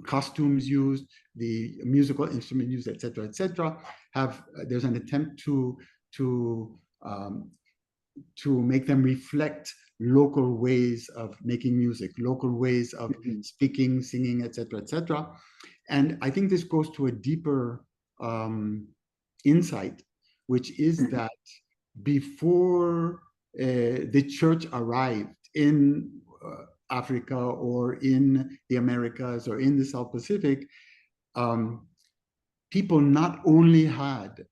costumes used, the musical instrument used, et cetera, have, there's an attempt to to make them reflect local ways of making music, local ways of speaking, singing, etc., etc. And I think this goes to a deeper insight, which is that before the church arrived in Africa or in the Americas or in the South Pacific, people not only had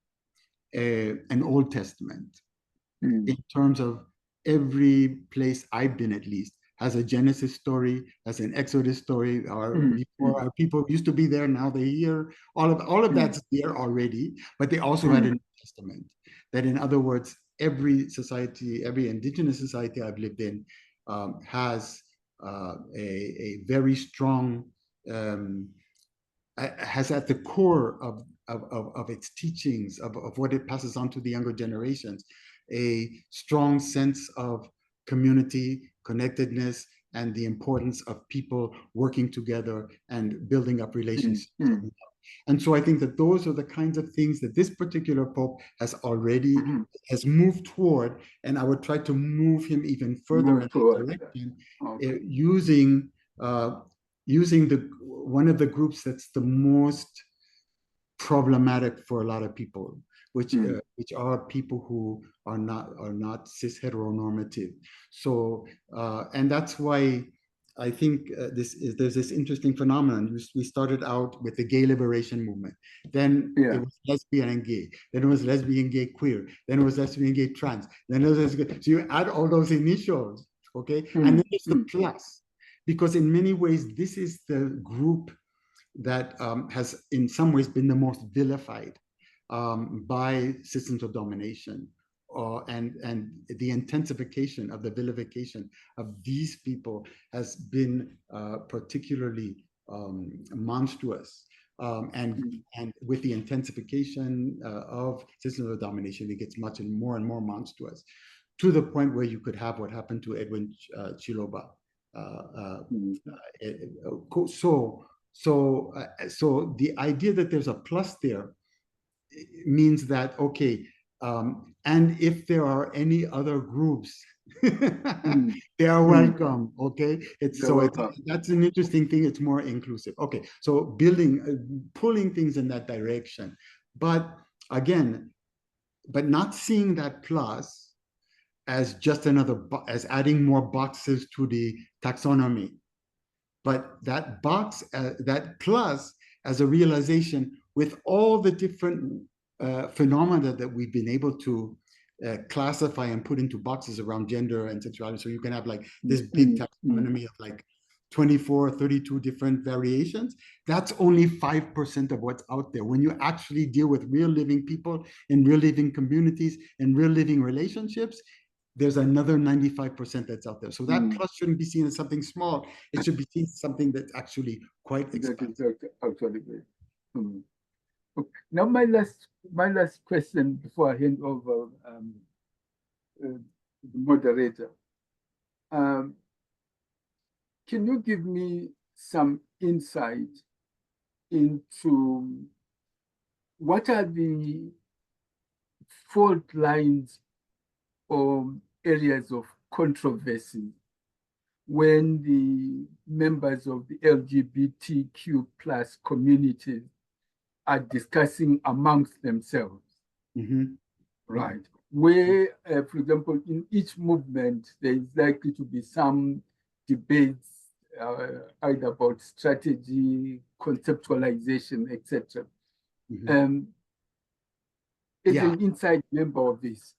an Old Testament in terms of every place I've been, at least, has a Genesis story, has an Exodus story, or before our people used to be there, now they're here. All of that's there already, but they also had a New Testament. That, in other words, every society, every indigenous society I've lived in has a very strong, has at the core of its teachings, of what it passes on to the younger generations, a strong sense of community, connectedness, and the importance of people working together and building up relationships. And so I think that those are the kinds of things that this particular Pope has already has moved toward, and I would try to move him even further in that direction, using the one of the groups that's the most problematic for a lot of people, which are people who are not cis heteronormative. So and that's why I think there's this interesting phenomenon. We started out with the gay liberation movement, then it was lesbian and gay, then it was lesbian, gay, queer, then it was lesbian, gay, trans, then it was so you add all those initials, okay, and then there's the plus, because in many ways this is the group that has in some ways been the most vilified by systems of domination, and the intensification of the vilification of these people has been particularly monstrous. And with the intensification of systems of domination, it gets much and more monstrous, to the point where you could have what happened to Edwin Chiloba. So the idea that there's a plus there means that, okay, and if there are any other groups, they are welcome, okay? That's an interesting thing. It's more inclusive. Okay, so pulling things in that direction. But again, not seeing that plus as just as adding more boxes to the taxonomy, but that box, that plus, as a realization with all the different phenomena that we've been able to classify and put into boxes around gender and sexuality. So you can have like this big taxonomy of like 24, 32 different variations. That's only 5% of what's out there. When you actually deal with real living people in real living communities and real living relationships, there's another 95% that's out there. So that plus shouldn't be seen as something small. It should be seen as something that's actually quite expansive. Now, my last question before I hand over the moderator. Can you give me some insight into what are the fault lines or areas of controversy when the members of the LGBTQ plus community are discussing amongst themselves, right? Where, for example, in each movement, there is likely to be some debates either about strategy, conceptualization, etc. As an inside member of this,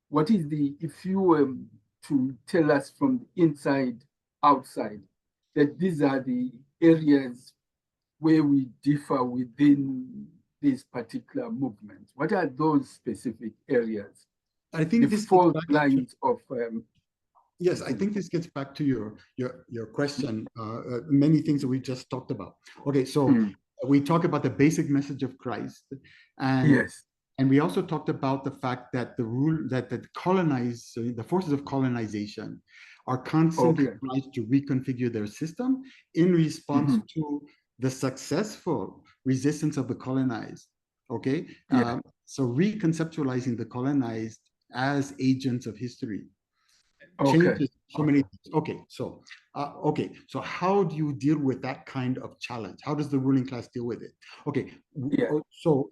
what is if you were to tell us from the inside, outside, that these are the areas where we differ within these particular movements, what are those specific areas? I think the fault lines of. Yes, I think this gets back to your question. Many things that we just talked about. Okay, so we talk about the basic message of Christ, and and we also talked about the fact that the forces of colonization are constantly trying to reconfigure their system in response to the successful resistance of the colonized. Okay, so reconceptualizing the colonized as agents of history. Okay. Changes so many things. Okay, so how do you deal with that kind of challenge? How does the ruling class deal with it? Okay, Yeah. so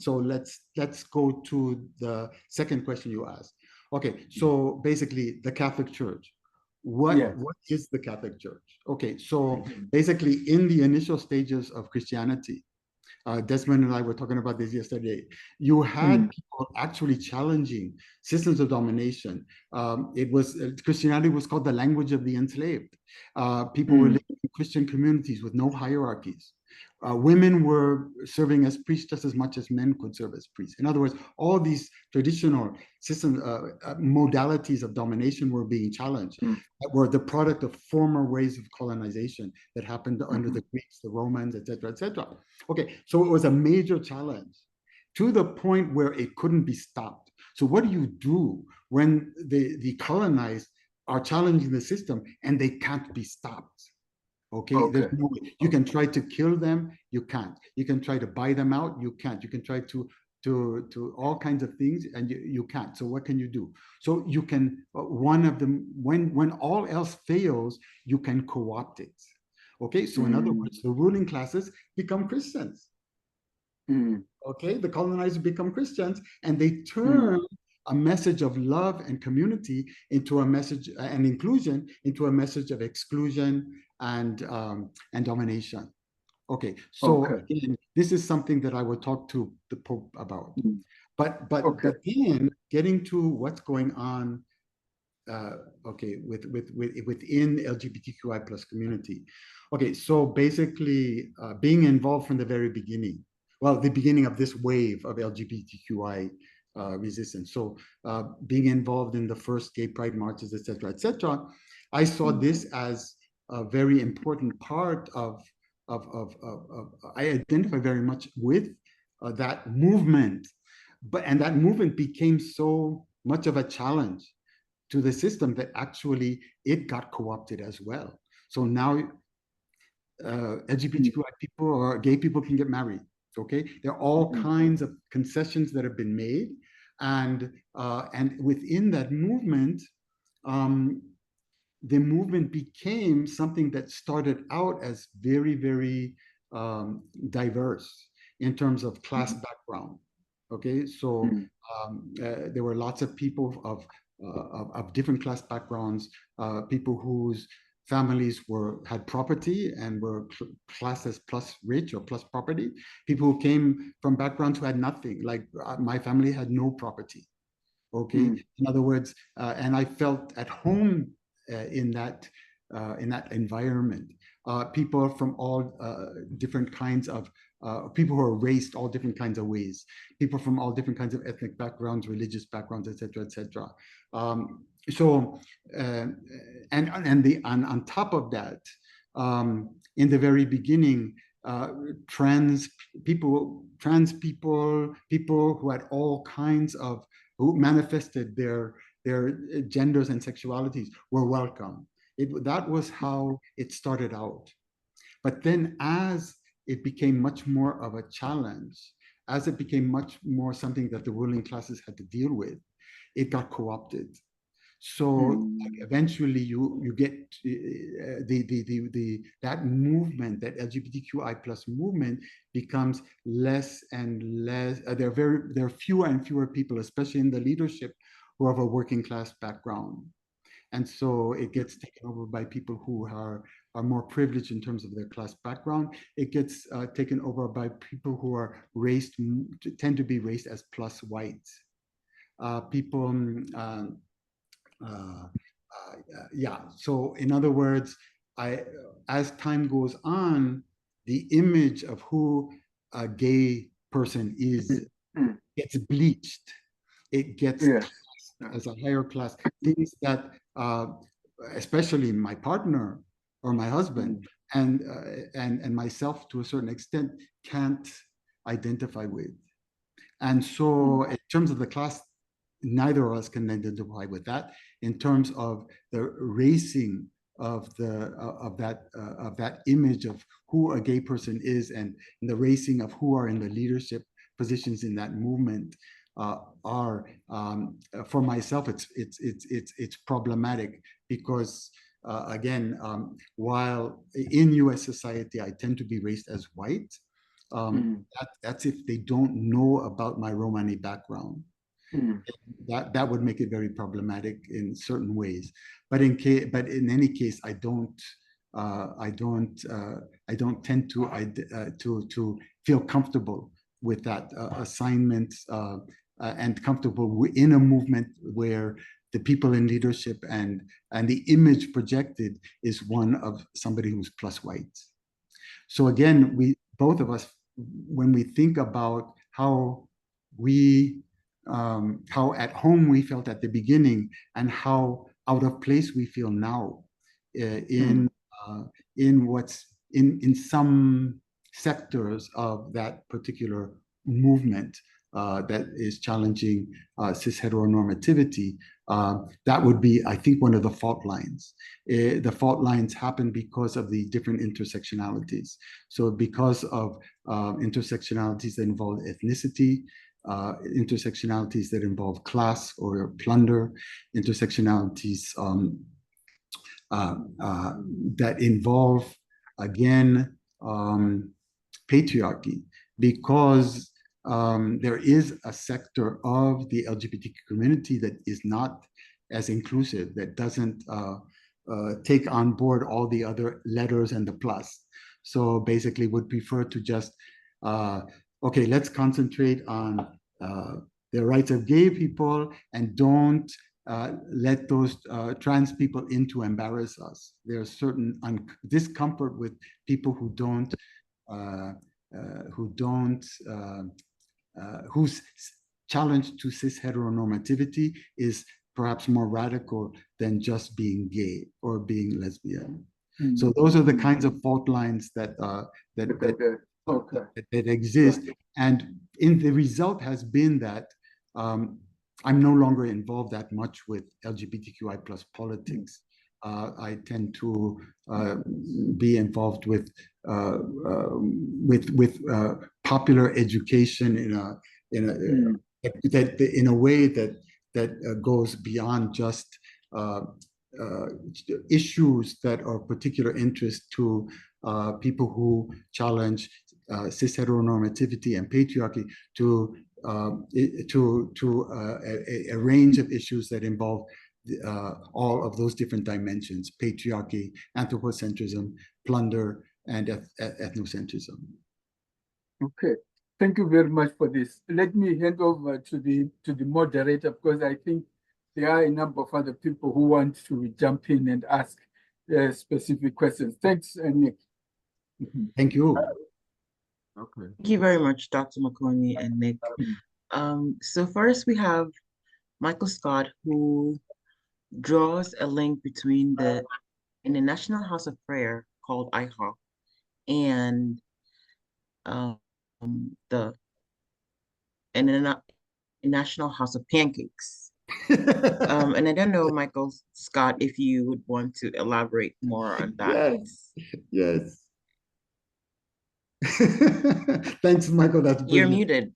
let's go to the second question you asked. Okay, so basically the Catholic Church. Yes. What is the Catholic Church? Okay, so basically in the initial stages of Christianity, Desmond and I were talking about this yesterday. You had people actually challenging systems of domination. Christianity was called the language of the enslaved. People were living in Christian communities with no hierarchies. Women were serving as priests just as much as men could serve as priests. In other words, all these traditional systems, modalities of domination were being challenged, that were the product of former ways of colonization that happened under the Greeks, the Romans, etc., etc. Okay, so it was a major challenge to the point where it couldn't be stopped. So what do you do when the colonized are challenging the system and they can't be stopped? Okay, there's no way. You can try to kill them, you can't. You can try to buy them out, you can't. You can try to all kinds of things, and you can't. So what can you do? So you can, one of them, when all else fails, you can co-opt it. Okay, so in other words, the ruling classes become Christians. Okay, the colonizers become Christians, and they turn a message of love and community into a message and inclusion into a message of exclusion and domination. Okay, so again, this is something that I will talk to the Pope about. But then getting to what's going on, within LGBTQI plus community. Okay, so basically, being involved from the very beginning. Well, the beginning of this wave of LGBTQI resistance. So being involved in the first gay pride marches, etc., etc. I saw this as a very important part of I identify very much with that movement, and that movement became so much of a challenge to the system that actually it got co-opted as well. So now LGBTQI people or gay people can get married. Okay, there are all kinds of concessions that have been made, and within that movement, the movement became something that started out as very, very diverse in terms of class background. Okay, so there were lots of people of different class backgrounds, people whose families had property and were classed as plus rich or plus property, people who came from backgrounds who had nothing, like my family had no property. Okay, in other words, and I felt at home in that environment. People from all different kinds of people who are raised all different kinds of ways, people from all different kinds of ethnic backgrounds, religious backgrounds, etc., etc. On top of that, in the very beginning, trans people, people who had all kinds of, who manifested their genders and sexualities were welcome. That was how it started out. But then as it became much more of a challenge, as it became much more something that the ruling classes had to deal with, it got co-opted. So eventually you get that movement, that LGBTQI plus movement becomes less and less. There are fewer and fewer people, especially in the leadership, who have a working class background. And so it gets taken over by people who are more privileged in terms of their class background. It gets taken over by people who are tend to be raised as plus whites. So in other words, as time goes on, the image of who a gay person is gets bleached. It gets as a higher class. Things that, especially my partner or my husband and myself to a certain extent, can't identify with. And so in terms of the class, neither of us can identify with that. In terms of the racing of that image of who a gay person is, and the racing of who are in the leadership positions in that movement, are for myself, it's problematic because again, while in U.S. society I tend to be raised as white, that's if they don't know about my Romani background. That would make it very problematic in certain ways. But in any case, I don't tend to feel comfortable with that assignment and comfortable in a movement where the people in leadership and the image projected is one of somebody who's plus white. So again, both of us, when we think about how at home we felt at the beginning and how out of place we feel now in what's in some sectors of that particular movement that is challenging cis heteronormativity, that would be, I think, one of the fault lines. The fault lines happen because of the different intersectionalities. So because of intersectionalities that involve ethnicity, intersectionalities that involve class or plunder, intersectionalities that involve, again, patriarchy, because there is a sector of the LGBTQ community that is not as inclusive, that doesn't take on board all the other letters and the plus. So basically would prefer to just, okay, let's concentrate on the rights of gay people and don't let those trans people in to embarrass us. There's certain discomfort with people whose challenge to cis heteronormativity is perhaps more radical than just being gay or being lesbian. So those are the kinds of fault lines that exist. And the result has been that I'm no longer involved that much with LGBTQI plus politics. I tend to be involved with popular education in a way that goes beyond just issues that are of particular interest to people who challenge cis heteronormativity and patriarchy, to a range of issues that involve all of those different dimensions: patriarchy, anthropocentrism, plunder, and ethnocentrism. Okay, thank you very much for this. Let me hand over to the moderator, because I think there are a number of other people who want to jump in and ask specific questions. Thanks, Nick. Thank you. Okay. Thank you very much, Dr. Makoni and Nick. So first we have Michael Scott, who draws a link between the International House of Prayer, called IHOP, and the International House of Pancakes. And I don't know, Michael Scott, if you would want to elaborate more on that. Yes. Thanks, Michael. That's brilliant. You're muted.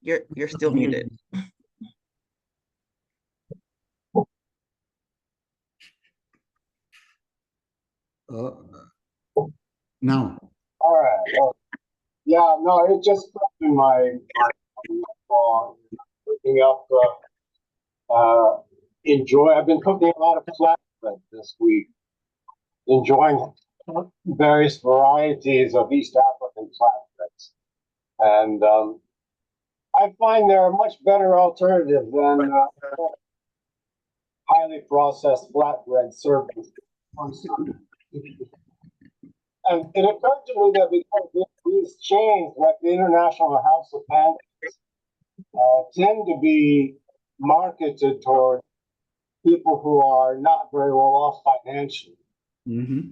You're still muted. Now. All right. Well, yeah, no, it just put in my looking up. I've been cooking a lot of flatbread this week, enjoying various varieties of East African flatbreads, and I find they're a much better alternative than highly processed flatbread servings. And it occurred to me that because these chains, like the International House of Pancakes, tend to be marketed toward people who are not very well off financially. Mm-hmm.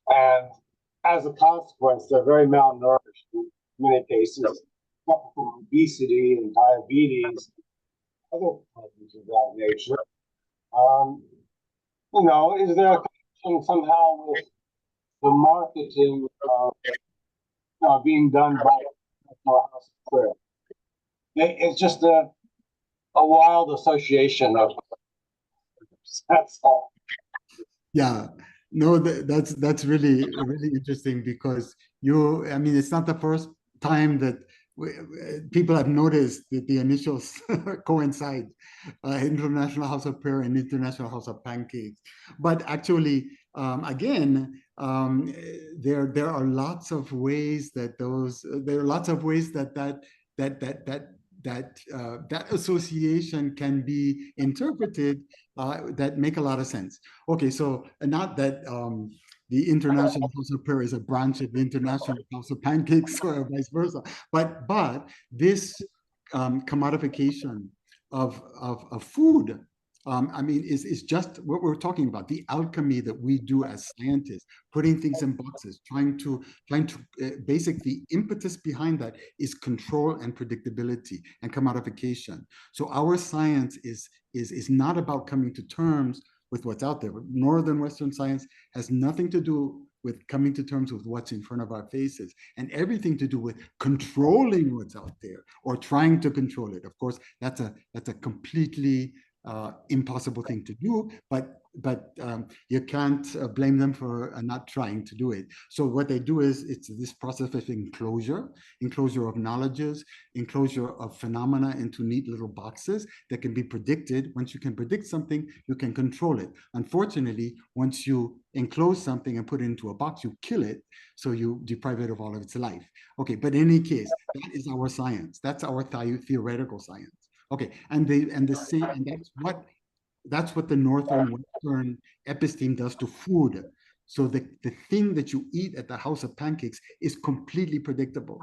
And as a consequence, they're very malnourished in many cases, suffer from obesity and diabetes, other problems of that nature. Is there a connection somehow with the marketing being done by National House of Prayer. It's just a wild association of that's all. Yeah, no, that's really interesting because I mean, it's not the first time that people have noticed that the initials coincide, International House of Prayer and International House of Pancakes. But actually, again, there are lots of ways that that association can be interpreted that make a lot of sense. Okay, so not that the International House of Prayer is a branch of the International House of Pancakes or vice versa, but this commodification of food, I mean, is just what we're talking about, the alchemy that we do as scientists, putting things in boxes, trying to basically, the impetus behind that is control and predictability and commodification. So our science is not about coming to terms with what's out there. Northern Western science has nothing to do with coming to terms with what's in front of our faces, and everything to do with controlling what's out there or trying to control it. Of course, that's a completely impossible thing to do, but you can't blame them for not trying to do it. So what they do is it's this process of enclosure of knowledges, enclosure of phenomena into neat little boxes that can be predicted. Once you can predict something, you can control it. Unfortunately, once you enclose something and put it into a box, you kill it, so you deprive it of all of its life. Okay, but in any case, that is our science. That's our theoretical science. Okay, and that's what the Northern Western episteme does to food. So the thing that you eat at the House of Pancakes is completely predictable.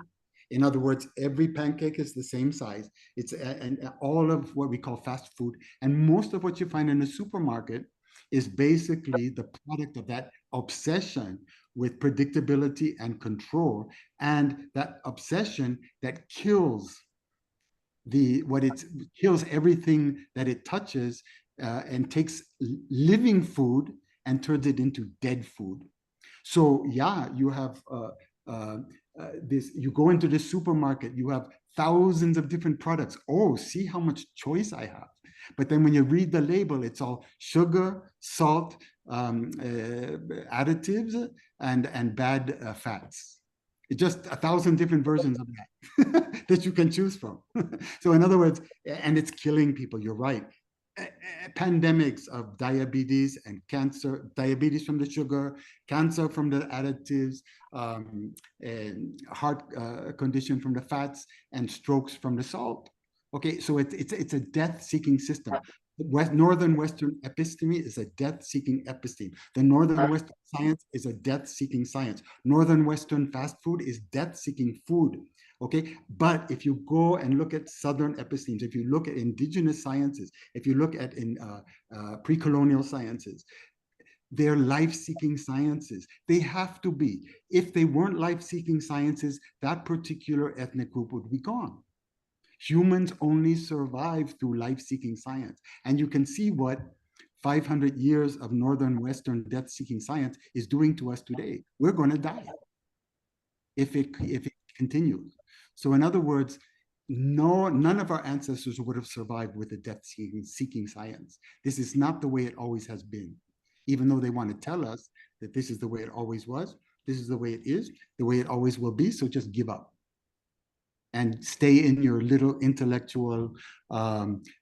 In other words, every pancake is the same size. It's and all of what we call fast food, and most of what you find in a supermarket is basically the product of that obsession with predictability and control, and that obsession that kills kills everything that it touches, and takes living food and turns it into dead food. So yeah, you have this. You go into the supermarket, you have thousands of different products. Oh, see how much choice I have. But then when you read the label, it's all sugar, salt, additives, and bad fats. It's just 1,000 different versions of that that you can choose from. So in other words, and it's killing people, you're right. Pandemics of diabetes and cancer, diabetes from the sugar, cancer from the additives, and heart condition from the fats, and strokes from the salt. Okay, so it's a death-seeking system. Northern Western episteme is a death-seeking episteme. The Northern Western science is a death-seeking science. Northern Western fast food is death-seeking food. Okay, but if you go and look at Southern epistemes, if you look at indigenous sciences, if you look at pre-colonial sciences, they're life-seeking sciences. They have to be. If they weren't life-seeking sciences, that particular ethnic group would be gone. Humans only survive through life-seeking science. And you can see what 500 years of Northern Western death-seeking science is doing to us today. We're going to die if it continues. So in other words, none of our ancestors would have survived with a death-seeking science. This is not the way it always has been. Even though they want to tell us that this is the way it always was, this is the way it is, the way it always will be, so just give up. And stay in your little intellectual,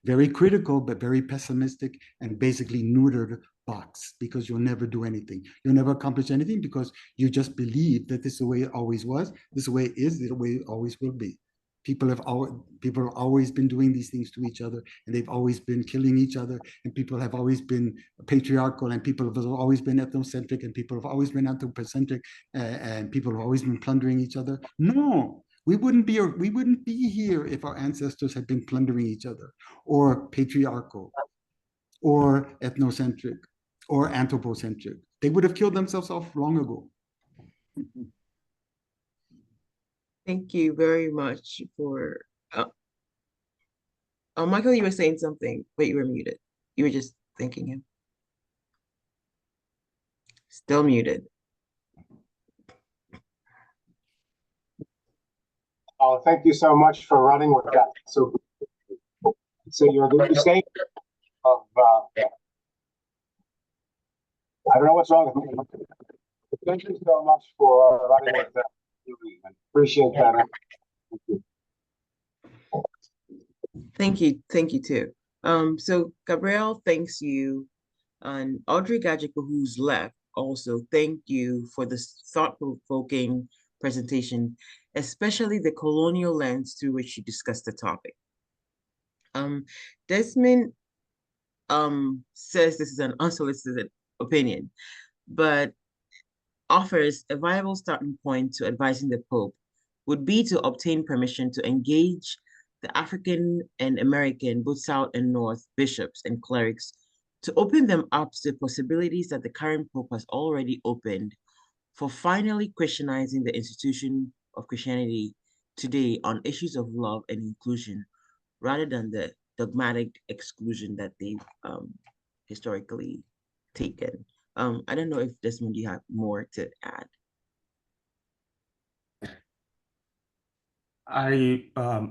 very critical, but very pessimistic and basically neutered box, because you'll never do anything. You'll never accomplish anything because you just believe that this is the way it always was, this is the way it is, this is the way it always will be. People have always been doing these things to each other, and they've always been killing each other, and people have always been patriarchal, and people have always been ethnocentric, and people have always been anthropocentric, and people have always been plundering each other. No. We wouldn't be here if our ancestors had been plundering each other, or patriarchal, or ethnocentric, or anthropocentric. They would have killed themselves off long ago. Thank you very much for. Michael, you were saying something, but you were muted. You were just thinking him. Still muted. Thank you so much for running with that. So you're the state of, I don't know what's wrong with me. Thank you so much for running with that. Appreciate that. Thank you. Thank you too. So Gabrielle thanks you, and Audrey Gajipo, who's left, also thank you for this thought-provoking presentation, especially the colonial lens through which you discussed the topic. Desmond says this is an unsolicited opinion, but offers a viable starting point to advising the Pope would be to obtain permission to engage the African and American, both South and North, bishops and clerics to open them up to the possibilities that the current Pope has already opened for finally Christianizing the institution of Christianity today on issues of love and inclusion, rather than the dogmatic exclusion that they've historically taken. I don't know if Desmond, you have more to add.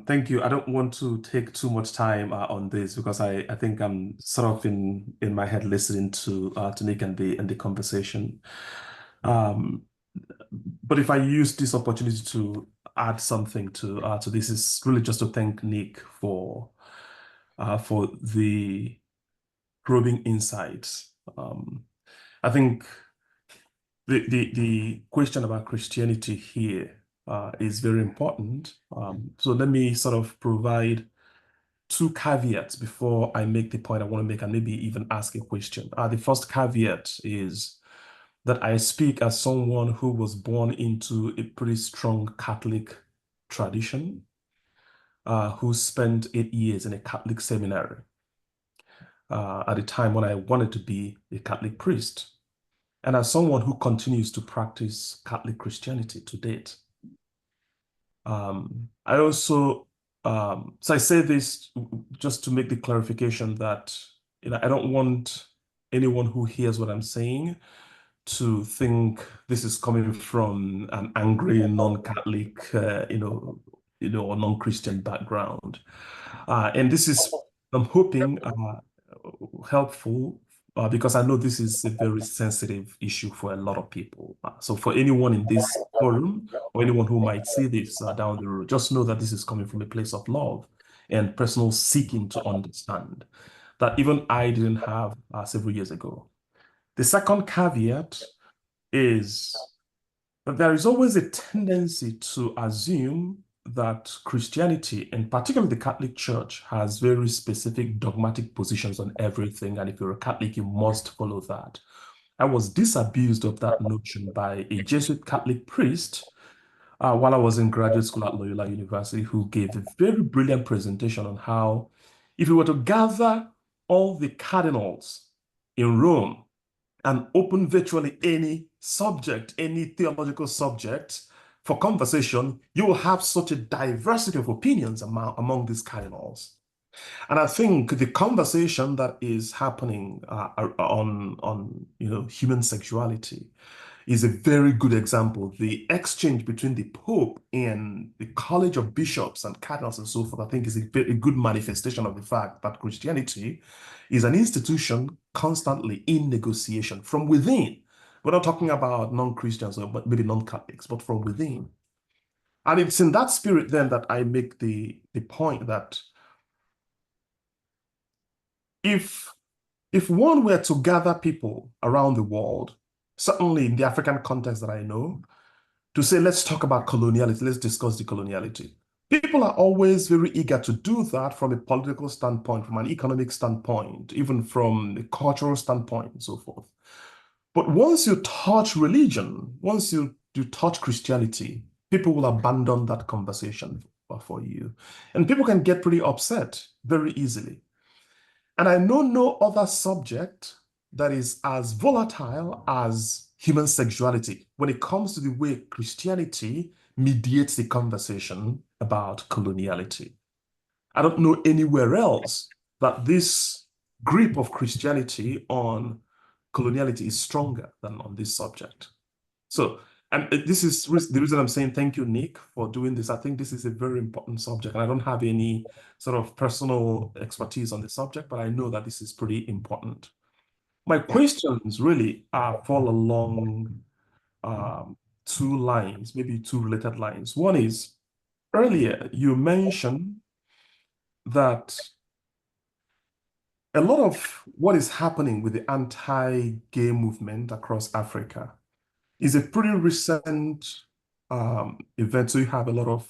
Thank you. I don't want to take too much time on this because I think I'm sort of in my head listening to Nick and the conversation. But if I use this opportunity to add something to this, is really just to thank Nick for the probing insights. I think the question about Christianity here is very important. So let me sort of provide two caveats before I make the point I want to make and maybe even ask a question. The first caveat is that I speak as someone who was born into a pretty strong Catholic tradition, who spent 8 years in a Catholic seminary at a time when I wanted to be a Catholic priest, and as someone who continues to practice Catholic Christianity to date. I also, so I say this just to make the clarification that I don't want anyone who hears what I'm saying to think this is coming from an angry non-Catholic, or non-Christian background. And this is, I'm hoping, helpful because I know this is a very sensitive issue for a lot of people. So for anyone in this forum or anyone who might see this down the road, just know that this is coming from a place of love and personal seeking to understand that even I didn't have several years ago. The second caveat is that there is always a tendency to assume that Christianity, and particularly the Catholic Church, has very specific dogmatic positions on everything. And if you're a Catholic, you must follow that. I was disabused of that notion by a Jesuit Catholic priest while I was in graduate school at Loyola University, who gave a very brilliant presentation on how if we were to gather all the cardinals in Rome and open virtually any subject, any theological subject for conversation, you will have such a diversity of opinions among these cardinals. And I think the conversation that is happening on human sexuality is a very good example. The exchange between the Pope and the College of Bishops and Cardinals and so forth, I think, is a very good manifestation of the fact that Christianity is an institution constantly in negotiation from within. We're not talking about non-Christians or maybe non-Catholics, but from within. And it's in that spirit then that I make the point that if one were to gather people around the world, certainly in the African context that I know, to say, let's talk about coloniality, let's discuss decoloniality. People are always very eager to do that from a political standpoint, from an economic standpoint, even from a cultural standpoint and so forth. But once you touch religion, once you touch Christianity, people will abandon that conversation for you. And people can get pretty upset very easily. And I know no other subject that is as volatile as human sexuality when it comes to the way Christianity mediates the conversation about coloniality. I don't know anywhere else that this grip of Christianity on coloniality is stronger than on this subject. So And this is the reason I'm saying thank you, Nick, for doing this. I think this is a very important subject, and I don't have any sort of personal expertise on the subject, but I know that this is pretty important. My questions really fall along two lines, maybe two related lines. One is, earlier you mentioned that a lot of what is happening with the anti-gay movement across Africa is a pretty recent event. So you have a lot of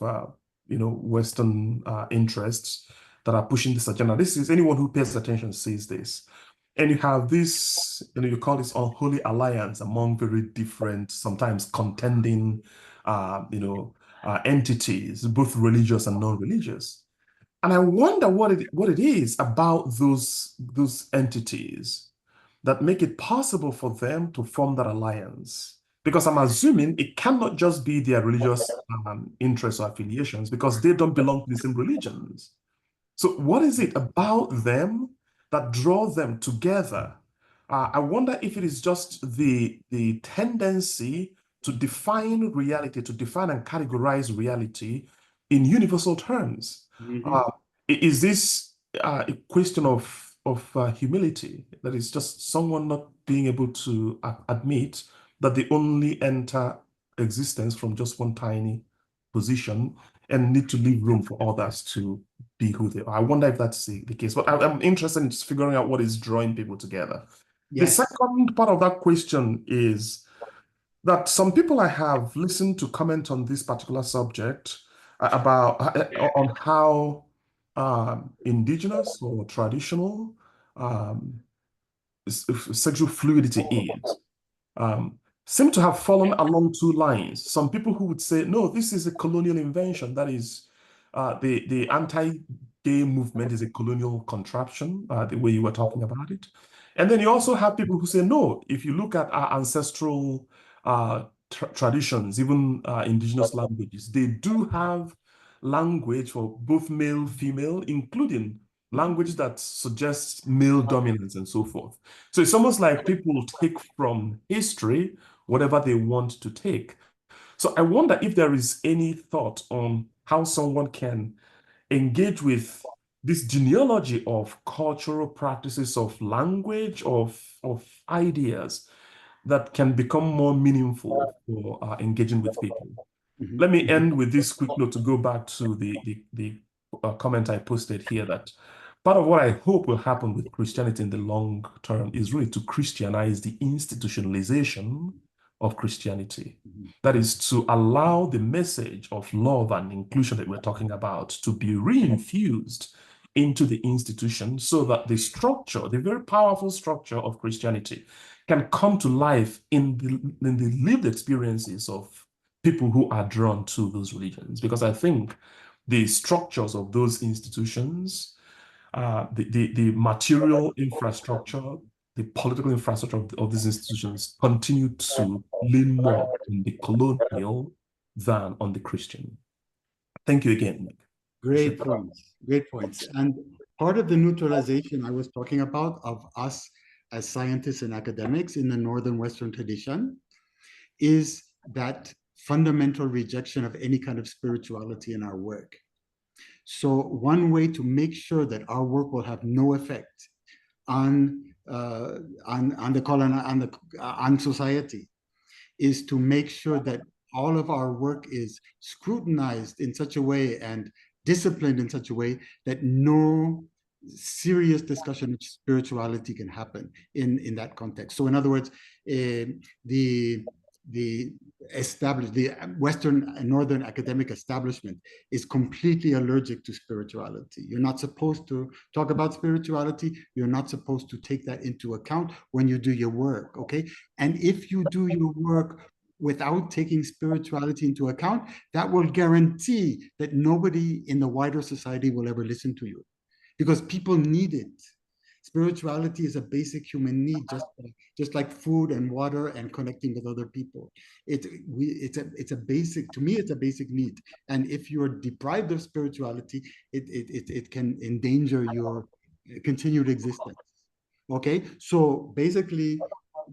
Western interests that are pushing this agenda. This is, anyone who pays attention sees this. And you have this, you call this unholy alliance among very different, sometimes contending, entities, both religious and non-religious. And I wonder what it is about those entities that make it possible for them to form that alliance. Because I'm assuming it cannot just be their religious interests or affiliations, because they don't belong to the same religions. So what is it about them that draws them together? I wonder if it is just the tendency to define reality, to define and categorize reality in universal terms. Is this a question of humility? That is just someone not being able to admit that they only enter existence from just one tiny position and need to leave room for others to be who they are. I wonder if that's the case, but I'm interested in figuring out what is drawing people together. Yes. The second part of that question is that some people I have listened to comment on this particular subject about on how indigenous or traditional sexual fluidity is. Seem to have fallen along two lines. Some people who would say, no, this is a colonial invention. That is, the anti-gay movement is a colonial contraption, the way you were talking about it. And then you also have people who say, no, if you look at our ancestral traditions, even indigenous languages, they do have language for both male, female, including language that suggests male dominance and so forth. So it's almost like people take from history whatever they want to take. So I wonder if there is any thought on how someone can engage with this genealogy of cultural practices, of language, of ideas that can become more meaningful for engaging with people. Let me end with this quick note to go back to the comment I posted here, that part of what I hope will happen with Christianity in the long term is really to Christianize the institutionalization of Christianity. That is, to allow the message of love and inclusion that we're talking about to be reinfused into the institution, so that the structure, the very powerful structure of Christianity, can come to life in the lived experiences of people who are drawn to those religions. Because I think the structures of those institutions, the material infrastructure, the political infrastructure of these institutions continue to lean more on the colonial than on the Christian. Thank you again, Nick. Great points, great points. And part of the neutralization I was talking about of us as scientists and academics in the Northern Western tradition is that fundamental rejection of any kind of spirituality in our work. So one way to make sure that our work will have no effect on society is to make sure that all of our work is scrutinized in such a way and disciplined in such a way that no serious discussion of spirituality can happen in that context. So in other words, the Western and Northern academic establishment is completely allergic to spirituality. You're not supposed to talk about spirituality. You're not supposed to take that into account when you do your work, okay? And if you do your work without taking spirituality into account, that will guarantee that nobody in the wider society will ever listen to you, because people need it. Spirituality is a basic human need, just like food and water and connecting with other people. It's a basic, to me, it's a basic need. And if you're deprived of spirituality, it can endanger your continued existence. Okay, so basically,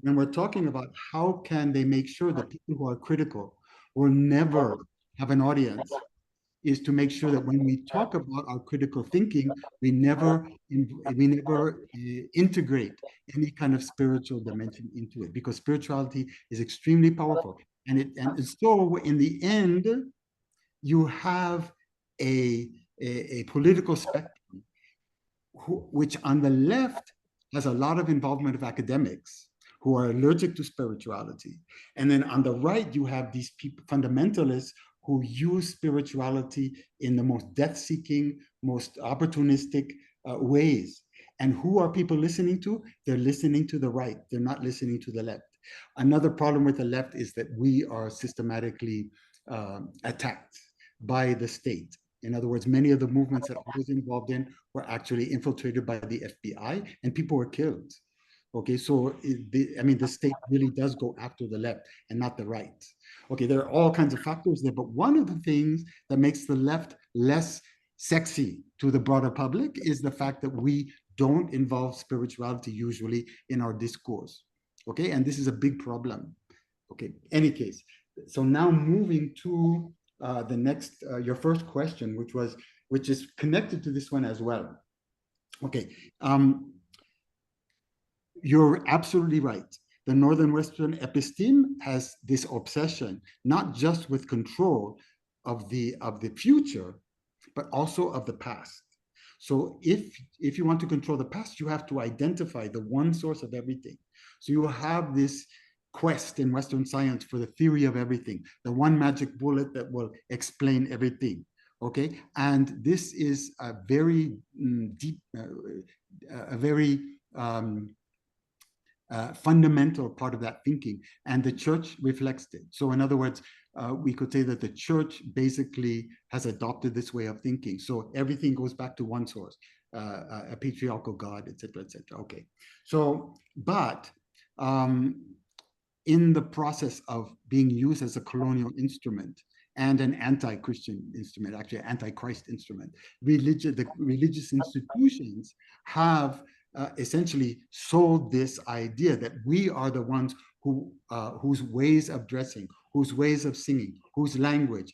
when we're talking about how can they make sure that people who are critical will never have an audience, is to make sure that when we talk about our critical thinking, we never integrate any kind of spiritual dimension into it, because spirituality is extremely powerful. And so in the end, you have a political spectrum which on the left has a lot of involvement of academics who are allergic to spirituality. And then on the right, you have these people, fundamentalists, who use spirituality in the most death-seeking, most opportunistic ways. And who are people listening to? They're listening to the right. They're not listening to the left. Another problem with the left is that we are systematically attacked by the state. In other words, many of the movements that I was involved in were actually infiltrated by the FBI, and people were killed. Okay, so the state really does go after the left and not the right. Okay, there are all kinds of factors there, but one of the things that makes the left less sexy to the broader public is the fact that we don't involve spirituality usually in our discourse. Okay, and this is a big problem. Okay, any case, so now moving to the next, your first question, which is connected to this one as well. Okay, you're absolutely right. The Northern Western episteme has this obsession, not just with control of the future, but also of the past. So if you want to control the past, you have to identify the one source of everything. So you will have this quest in Western science for the theory of everything, the one magic bullet that will explain everything. Okay, and this is a very deep, a very fundamental part of that thinking, and the church reflects it. So in other words, we could say that the church basically has adopted this way of thinking. So everything goes back to one source, a patriarchal God, etc., etc. Okay, so but in the process of being used as a colonial instrument and an anti-Christian instrument, actually an anti-Christ instrument, the religious institutions have essentially sold this idea that we are the ones who whose ways of dressing, whose ways of singing, whose language,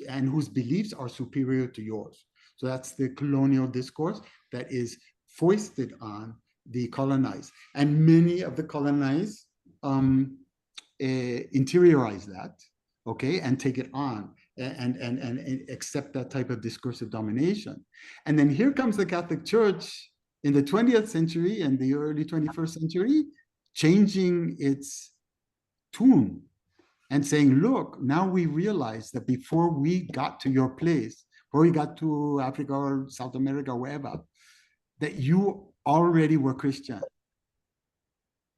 and whose beliefs are superior to yours. So that's the colonial discourse that is foisted on the colonized, and many of the colonized interiorize that, okay, and take it on and accept that type of discursive domination. And then here comes the Catholic Church in the 20th century and the early 21st century, changing its tune and saying, look, now we realize that before we got to your place, before we got to Africa or South America or wherever, that you already were Christian.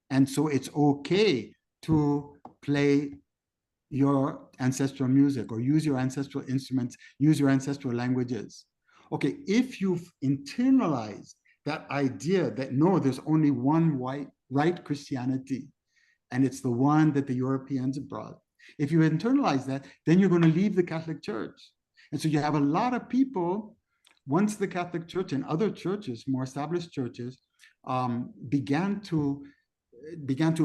And so it's okay to play your ancestral music or use your ancestral instruments, use your ancestral languages. Okay, if you've internalized that idea that no, there's only one right Christianity, and it's the one that the Europeans brought. If you internalize that, then you're going to leave the Catholic Church. And so you have a lot of people, once the Catholic Church and other churches, more established churches, began to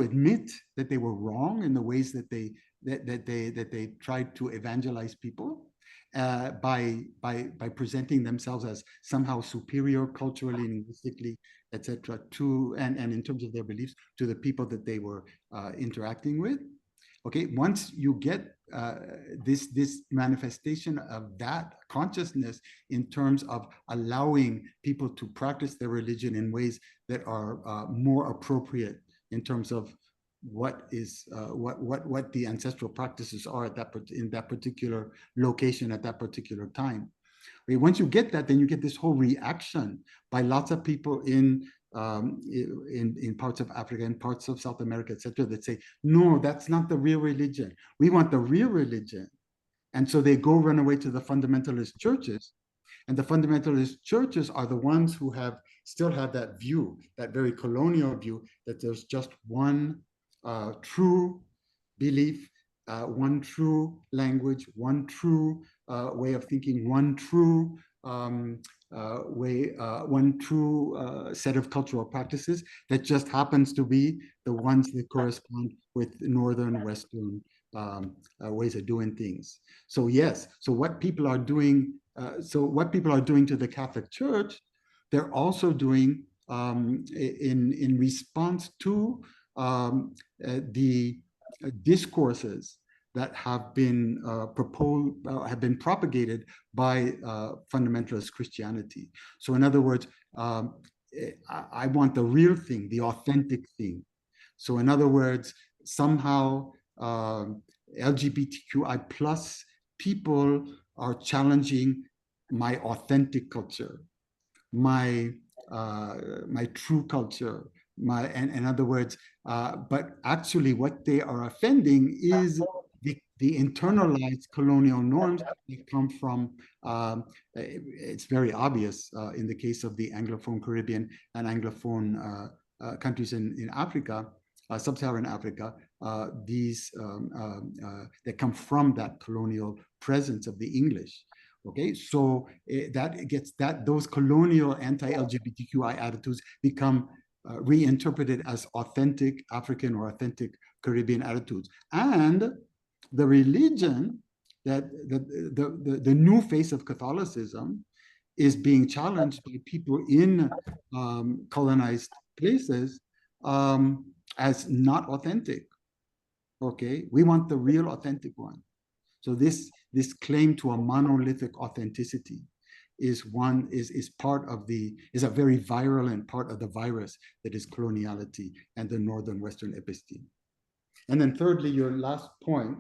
admit that they were wrong in the ways that they tried to evangelize people by presenting themselves as somehow superior culturally, linguistically, etc., to and in terms of their beliefs to the people that they were interacting with. Okay, once you get this manifestation of that consciousness in terms of allowing people to practice their religion in ways that are more appropriate in terms of what the ancestral practices are in that particular location at that particular time. Okay, once you get that, then you get this whole reaction by lots of people in parts of Africa and parts of South America, etc., that say, no, that's not the real religion. We want the real religion. And so they go run away to the fundamentalist churches. And the fundamentalist churches are the ones who still have that view, that very colonial view, that there's just one true belief, one true language, one true way of thinking, one true one true set of cultural practices that just happens to be the ones that correspond with Northern Western ways of doing things. So yes, so what people are doing to the Catholic Church, they're also doing in response to the discourses that have been have been propagated by fundamentalist Christianity. So in other words, I want the real thing, the authentic thing. So in other words, somehow LGBTQI plus people are challenging my authentic culture, my true culture, in other words, but actually what they are offending is the internalized colonial norms that come from, it's very obvious in the case of the Anglophone Caribbean and Anglophone countries in Africa, sub-Saharan Africa, these that come from that colonial presence of the English. Okay, so those colonial anti-LGBTQI attitudes become reinterpreted as authentic African or authentic Caribbean attitudes, and the religion that the new face of Catholicism is being challenged by people in colonized places as not authentic. Okay, we want the real authentic one. So this claim to a monolithic authenticity is a very virulent part of the virus that is coloniality and the Northern Western episteme. And then thirdly, your last point,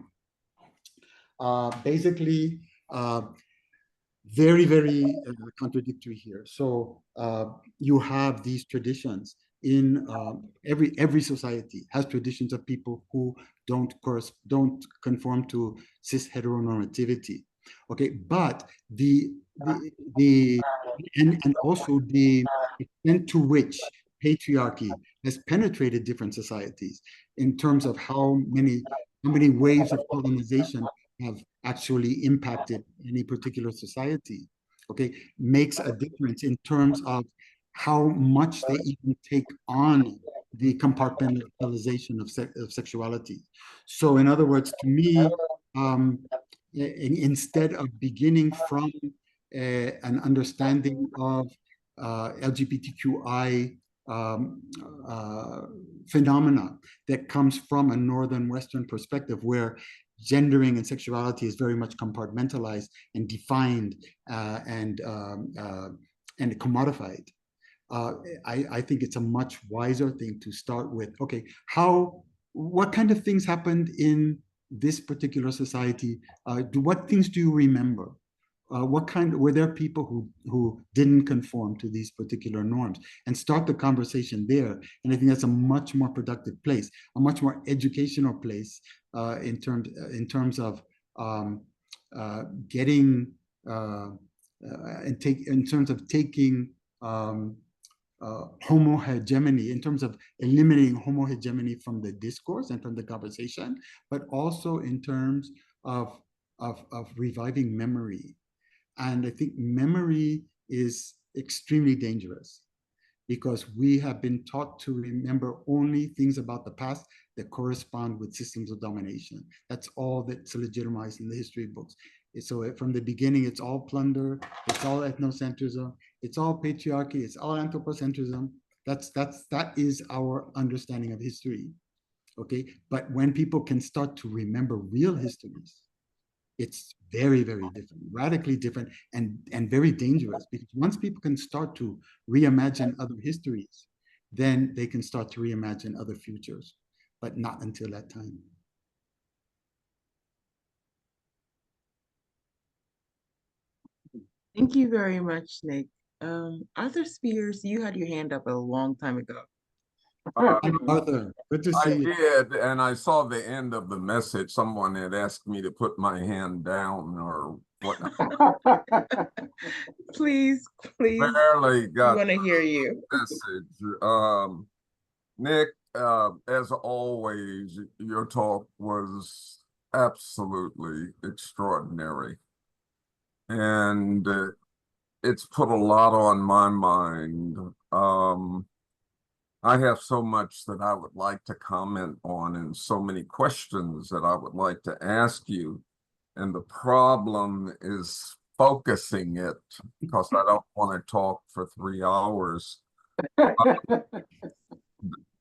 basically very, very contradictory here. So you have these traditions in every society has traditions of people who don't conform to cis heteronormativity. Okay, but and also the extent to which patriarchy has penetrated different societies in terms of how many waves of colonization have actually impacted any particular society, okay, makes a difference in terms of how much they even take on the compartmentalization of sexuality. So in other words, to me, instead of beginning from an understanding of LGBTQI phenomena that comes from a Northern Western perspective where gendering and sexuality is very much compartmentalized and defined and commodified. I think it's a much wiser thing to start with, okay, what kind of things happened in this particular society? What things do you remember? Were there people who didn't conform to these particular norms, and start the conversation there. And I think that's a much more productive place, a much more educational place in terms of getting in terms of taking homohegemony, in terms of eliminating homohegemony from the discourse and from the conversation, but also in terms of reviving memory. And I think memory is extremely dangerous because we have been taught to remember only things about the past that correspond with systems of domination. That's all that's legitimized in the history books. So from the beginning, it's all plunder, it's all ethnocentrism, it's all patriarchy, it's all anthropocentrism. That is our understanding of history, okay? But when people can start to remember real histories, it's very, very different, radically different, and very dangerous, because once people can start to reimagine other histories, then they can start to reimagine other futures, but not until that time. Thank you very much, Nick. Arthur Spears, you had your hand up a long time ago. Arthur, good to see you. I did, and I saw the end of the message. Someone had asked me to put my hand down or whatnot. Please. Barely got we want to hear you. Message. Nick, as always, your talk was absolutely extraordinary. And it's put a lot on my mind. I have so much that I would like to comment on and so many questions that I would like to ask you. And the problem is focusing it because I don't want to talk for 3 hours.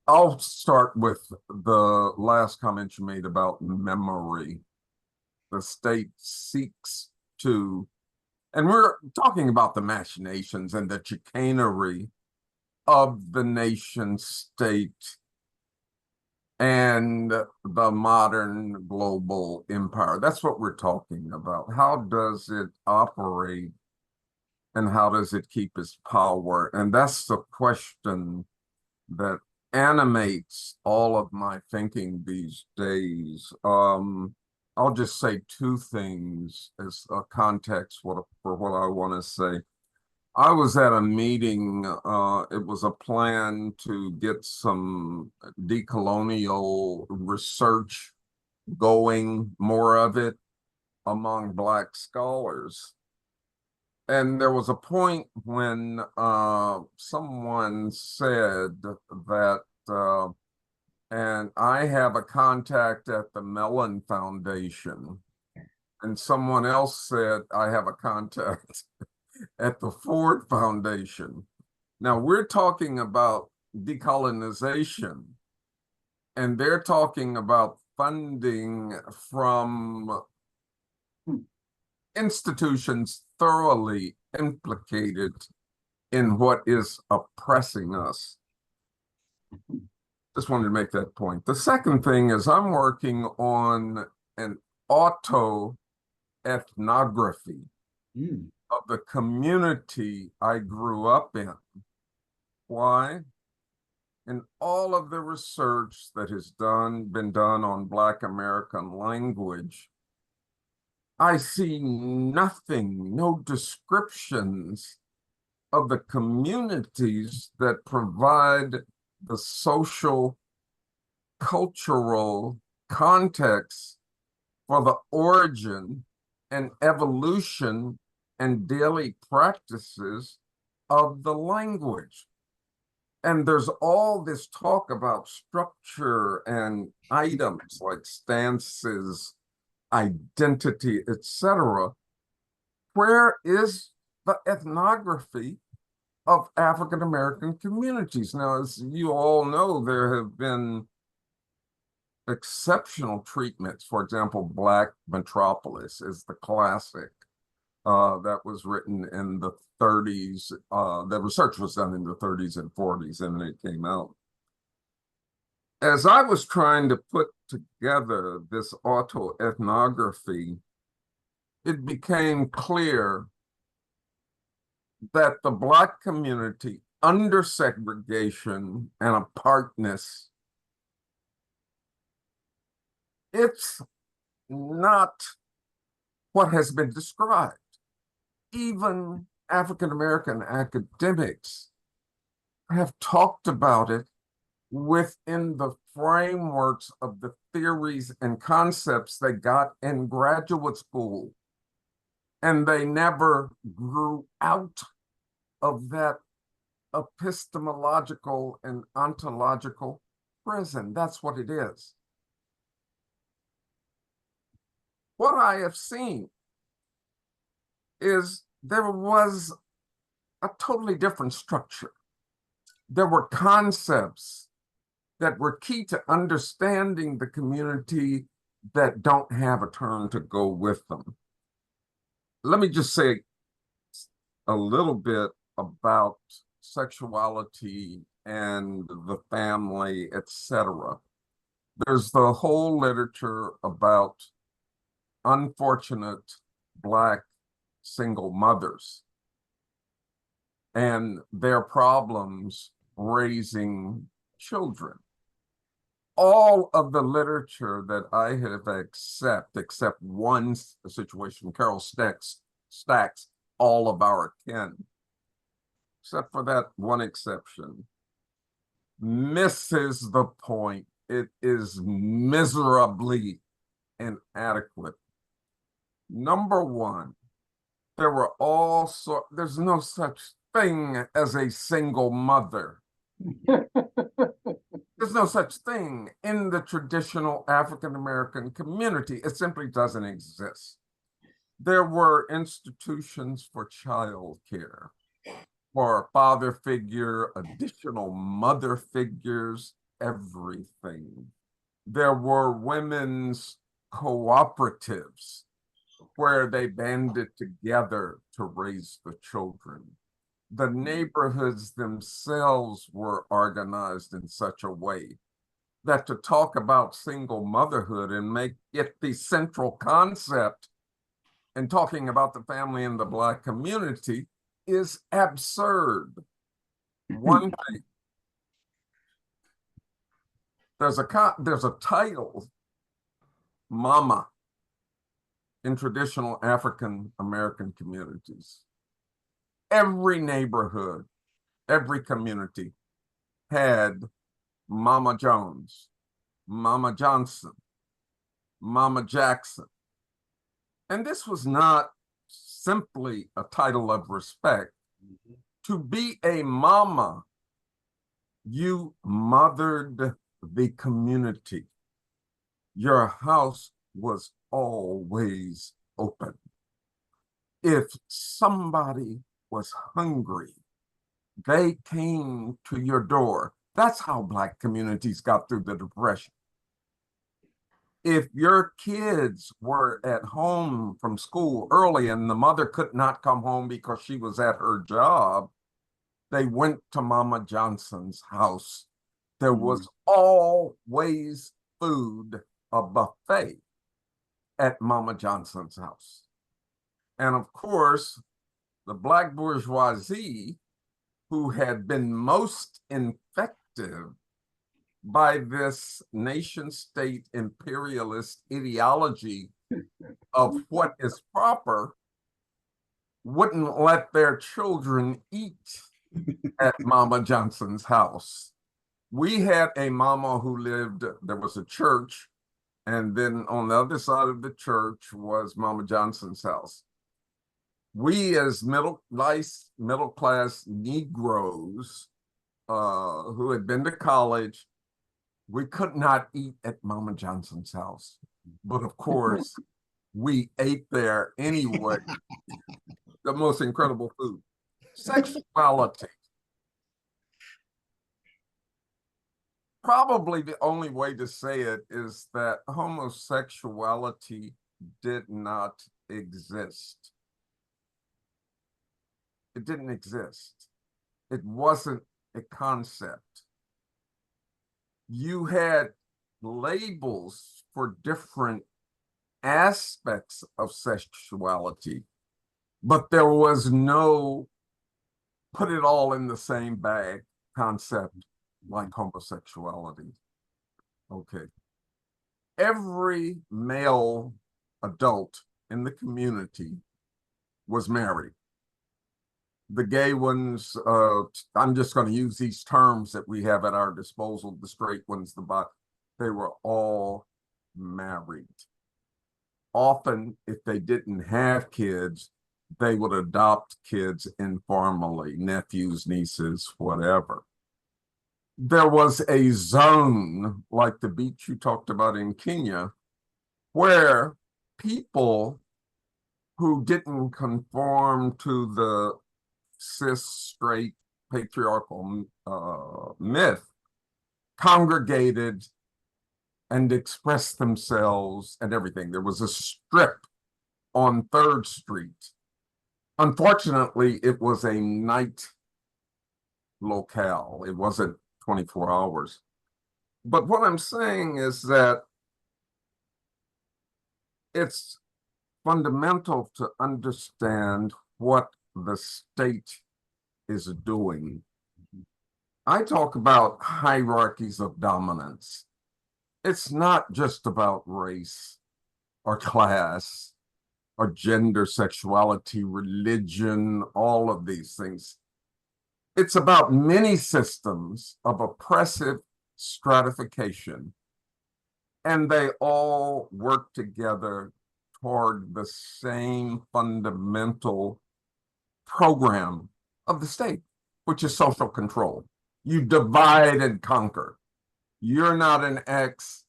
I'll start with the last comment you made about memory. The state seeks to, and we're talking about the machinations and the chicanery of the nation state and the modern global empire. That's what we're talking about. How does it operate and how does it keep its power? And that's the question that animates all of my thinking these days. I'll just say 2 things as a context for what I want to say. I was at a meeting, it was a plan to get some decolonial research going, more of it, among Black scholars. And there was a point when someone said that, and I have a contact at the Mellon Foundation, and someone else said, I have a contact at the Ford Foundation. Now we're talking about decolonization, and they're talking about funding from institutions thoroughly implicated in what is oppressing us. Just wanted to make that point. The second thing is I'm working on an autoethnography of the community I grew up in. Why? In all of the research that has been done on Black American language, I see nothing, no descriptions of the communities that provide the social, cultural context for the origin and evolution and daily practices of the language. And there's all this talk about structure and items like stances, identity, etc. Where is the ethnography of African American communities? Now, as you all know, there have been exceptional treatments. For example, Black Metropolis is the classic that was written in the 30s. The research was done in the 30s and 40s, and it came out. As I was trying to put together this autoethnography, it became clear that the Black community, under segregation and apartness, it's not what has been described. Even African-American academics have talked about it within the frameworks of the theories and concepts they got in graduate school. And they never grew out of that epistemological and ontological prison. That's what it is. What I have seen is there was a totally different structure. There were concepts that were key to understanding the community that don't have a term to go with them. Let me just say a little bit about sexuality and the family, etc. There's the whole literature about unfortunate Black single mothers and their problems raising children. All of the literature that I have except one situation, Carol Stacks, All of Our Kin, except for that one exception, misses the point. It is miserably inadequate. Number one, There were all sorts, there's no such thing as a single mother. There's no such thing in the traditional African American community. It simply doesn't exist. There were institutions for childcare, for a father figure, additional mother figures, everything. There were women's cooperatives where they banded together to raise the children. The neighborhoods themselves were organized in such a way that to talk about single motherhood and make it the central concept in talking about the family in the Black community is absurd. One thing, there's a title, Mama, in traditional African American communities. Every neighborhood, every community had Mama Jones, Mama Johnson, Mama Jackson. And this was not simply a title of respect. To be a mama, you mothered the community. Your house was always open. If somebody was hungry, they came to your door. That's how Black communities got through the Depression. If your kids were at home from school early and the mother could not come home because she was at her job, they went to Mama Johnson's house. There was always food, a buffet at Mama Johnson's house. And of course, the Black bourgeoisie, who had been most effective by this nation-state imperialist ideology of what is proper, wouldn't let their children eat at Mama Johnson's house. We had a mama who lived, there was a church, and then on the other side of the church was Mama Johnson's house. We as middle-class Negroes who had been to college, we could not eat at Mama Johnson's house. But of course, we ate there anyway. The most incredible food. Sexuality. Probably the only way to say it is that homosexuality did not exist. It didn't exist. It wasn't a concept. You had labels for different aspects of sexuality, but there was no put it all in the same bag concept like homosexuality. Okay. Every male adult in the community was married. The gay ones, I'm just going to use these terms that we have at our disposal, the straight ones, they were all married. Often, if they didn't have kids, they would adopt kids informally, nephews, nieces, whatever. There was a zone, like the beach you talked about in Kenya, where people who didn't conform to the cis, straight, patriarchal myth congregated and expressed themselves and everything. There was a strip on 3rd Street. Unfortunately, it was a night locale. It wasn't 24 hours. But what I'm saying is that it's fundamental to understand what the state is doing. I talk about hierarchies of dominance. It's not just about race or class or gender, sexuality, religion, all of these things. It's about many systems of oppressive stratification, and they all work together toward the same fundamental program of the state, which is social control. You divide and conquer. You're not an X,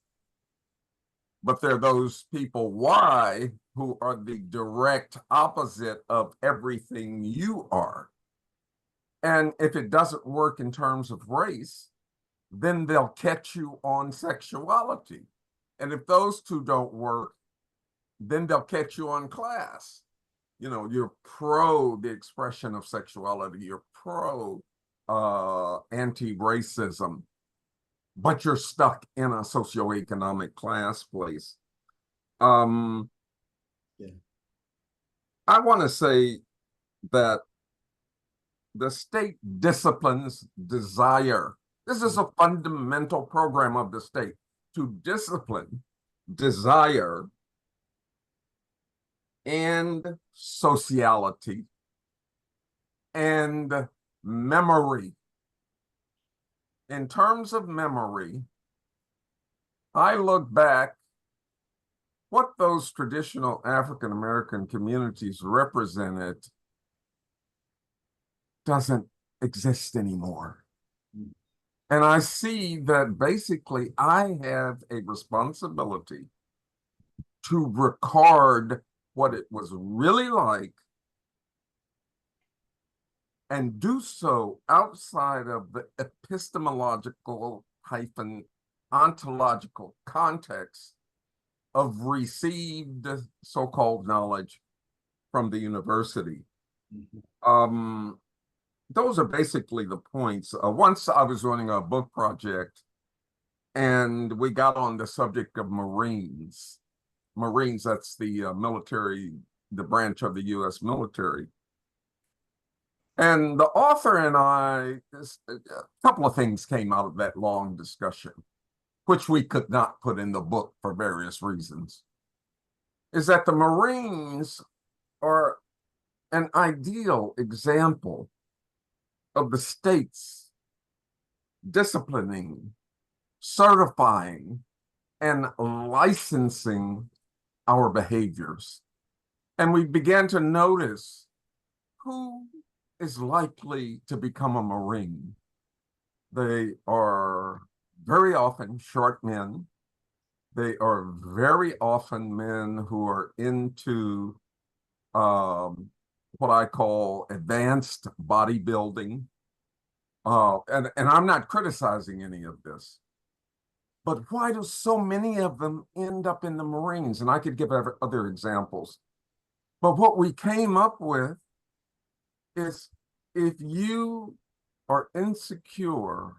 but there are those people Y who are the direct opposite of everything you are. And if it doesn't work in terms of race, then they'll catch you on sexuality. And if those two don't work, then they'll catch you on class. You know, you're pro the expression of sexuality, you're pro anti-racism, but you're stuck in a socioeconomic class place. I want to say that the state disciplines desire. This is a fundamental program of the state, to discipline desire and sociality and memory. In terms of memory, I look back what those traditional African American communities represented doesn't exist anymore. And I see that basically I have a responsibility to record what it was really like and do so outside of the epistemological hyphen ontological context of received so-called knowledge from the university. Those are basically the points. Once I was running a book project and we got on the subject of Marines. Marines, that's the military, the branch of the US military. And the author and I, a couple of things came out of that long discussion, which we could not put in the book for various reasons, is that the Marines are an ideal example of the states disciplining, certifying, and licensing our behaviors. And we began to notice who is likely to become a Marine. They are very often short men. They are very often men who are into what I call advanced bodybuilding. And I'm not criticizing any of this. But why do so many of them end up in the Marines? And I could give other examples. But what we came up with is if you are insecure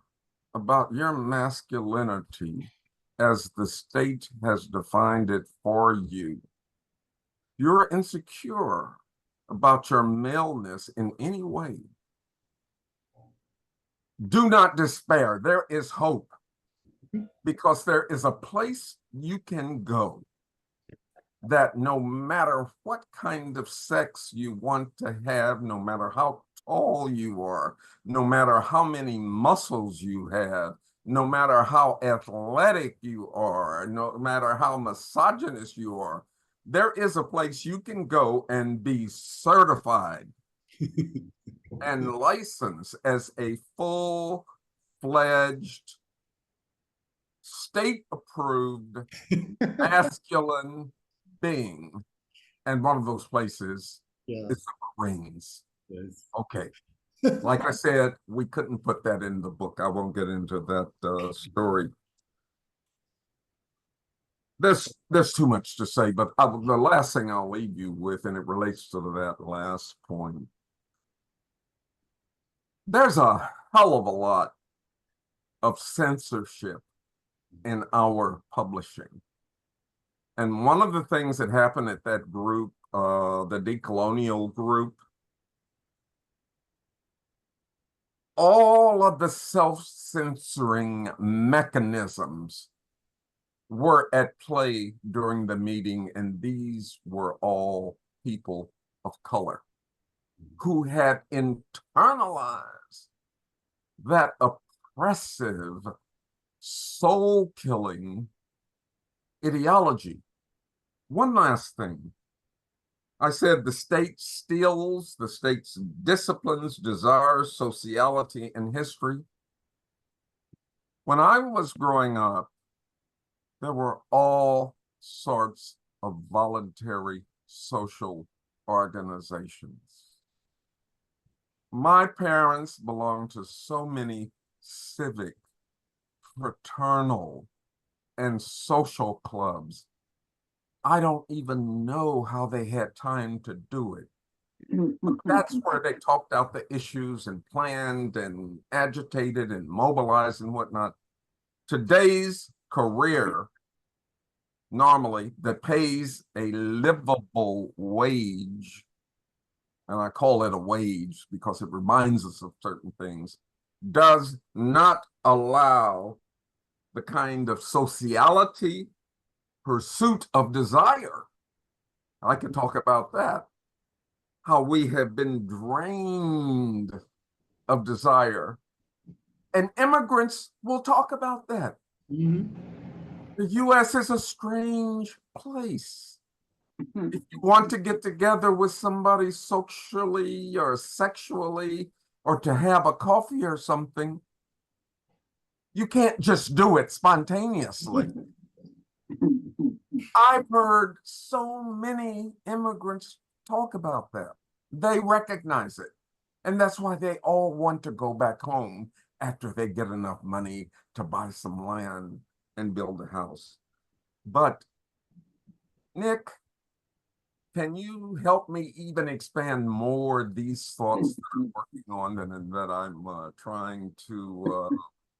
about your masculinity as the state has defined it for you, you're insecure about your maleness in any way, do not despair. There is hope, because there is a place you can go that no matter what kind of sex you want to have, no matter how tall you are, no matter how many muscles you have, no matter how athletic you are, no matter how misogynist you are, there is a place you can go and be certified and licensed as a full-fledged, state-approved, masculine being. And one of those places is the Marines. Yes. Okay. Like I said, we couldn't put that in the book. I won't get into that story. There's too much to say, but the last thing I'll leave you with, and it relates to that last point, there's a hell of a lot of censorship in our publishing. And one of the things that happened at that group, the decolonial group, all of the self-censoring mechanisms were at play during the meeting, and these were all people of color who had internalized that oppressive, soul-killing ideology. One last thing. I said the state steals, the state's disciplines, desires, sociality, and history. When I was growing up, there were all sorts of voluntary social organizations. My parents belonged to so many civic, fraternal, and social clubs. I don't even know how they had time to do it. That's where they talked out the issues and planned and agitated and mobilized and whatnot. Today's career, normally, that pays a livable wage, and I call it a wage because it reminds us of certain things, does not allow the kind of sociality, pursuit of desire. I can talk about that. How we have been drained of desire. And immigrants will talk about that. Mm-hmm. The US is a strange place. If you want to get together with somebody socially or sexually, or to have a coffee or something, you can't just do it spontaneously. I've heard so many immigrants talk about that. They recognize it. And that's why they all want to go back home after they get enough money to buy some land and build a house. But Nick, can you help me even expand more these thoughts that I'm working on and that I'm trying to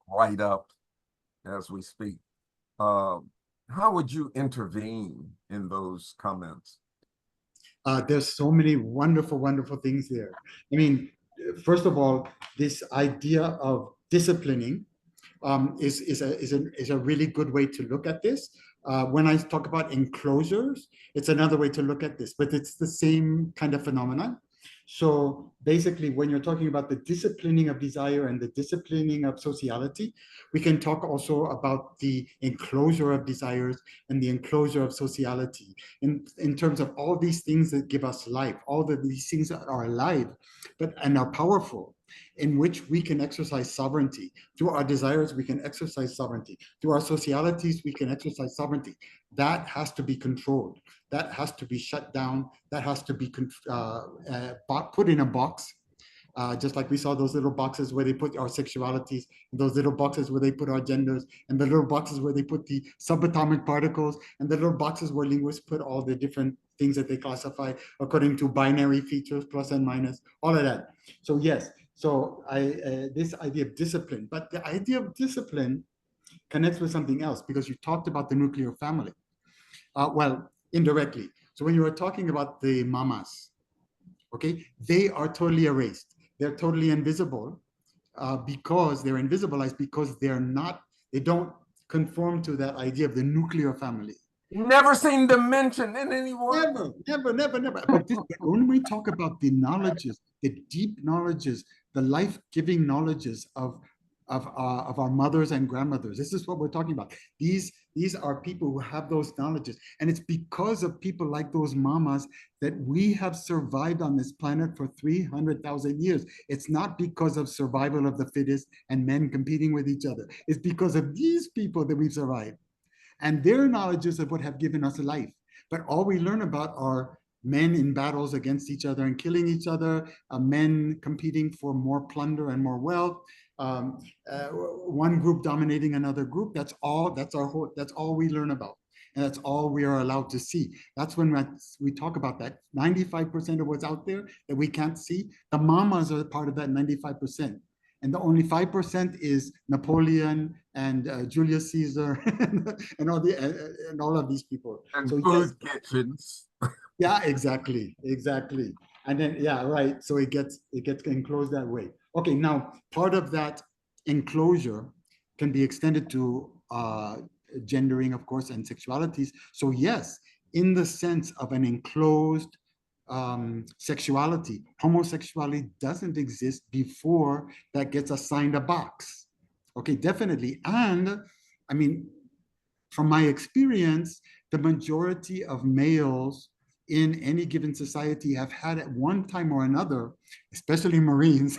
write up as we speak? How would you intervene in those comments? There's so many wonderful, wonderful things there. I mean, first of all, this idea of disciplining is a really good way to look at this. When I talk about enclosures, it's another way to look at this, but it's the same kind of phenomenon. So basically, when you're talking about the disciplining of desire and the disciplining of sociality, we can talk also about the enclosure of desires and the enclosure of sociality in terms of all these things that give us life, all of these things that are alive and are powerful, in which we can exercise sovereignty. Through our desires, we can exercise sovereignty. Through our socialities, we can exercise sovereignty. That has to be controlled. That has to be shut down. That has to be put in a box. Just like we saw those little boxes where they put our sexualities, those little boxes where they put our genders, and the little boxes where they put the subatomic particles, and the little boxes where linguists put all the different things that they classify according to binary features, plus and minus, all of that. So yes, so this idea of discipline, but the idea of discipline connects with something else, because you talked about the nuclear family. Well, indirectly. So when you were talking about the mamas, okay, they are totally erased. They're totally invisible because they're invisibilized because they don't conform to that idea of the nuclear family. Never seen them mentioned in any work. Never. But when we talk about the knowledges, the deep knowledges, the life-giving knowledges of our mothers and grandmothers, this is what we're talking about. These are people who have those knowledges, and it's because of people like those mamas that we have survived on this planet for 300,000 years. It's not because of survival of the fittest and men competing with each other. It's because of these people that we've survived. And their knowledges of what have given us life. But all we learn about are men in battles against each other and killing each other, men competing for more plunder and more wealth, one group dominating another group. That's all we learn about. And that's all we are allowed to see. That's when we talk about that 95% of what's out there that we can't see. The mamas are part of that 95%. And the only 5% is Napoleon and Julius Caesar and all of these people. And so food kitchens. Yeah, exactly. And then right. So it gets enclosed that way. Okay, now part of that enclosure can be extended to gendering, of course, and sexualities. So yes, in the sense of an enclosed sexuality, homosexuality doesn't exist before that gets assigned a box. Okay, definitely. And I mean, from my experience, the majority of males in any given society have had at one time or another, especially Marines,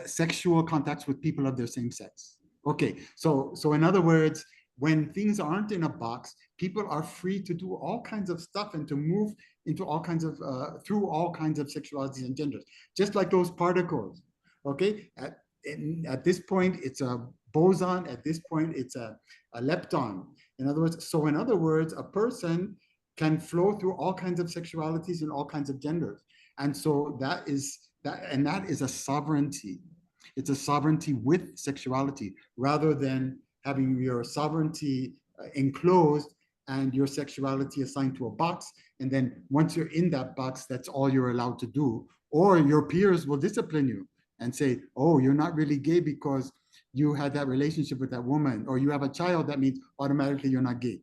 sexual contacts with people of their same sex. Okay, so in other words, when things aren't in a box, people are free to do all kinds of stuff and to move into all kinds of, through all kinds of sexualities and genders, just like those particles. Okay, at this point, it's a boson. At this point, it's a lepton. In other words, a person can flow through all kinds of sexualities and all kinds of genders. And so that is a sovereignty. It's a sovereignty with sexuality rather than having your sovereignty enclosed and your sexuality assigned to a box. And then once you're in that box, that's all you're allowed to do. Or your peers will discipline you and say, oh, you're not really gay because you had that relationship with that woman, or you have a child, that means automatically you're not gay.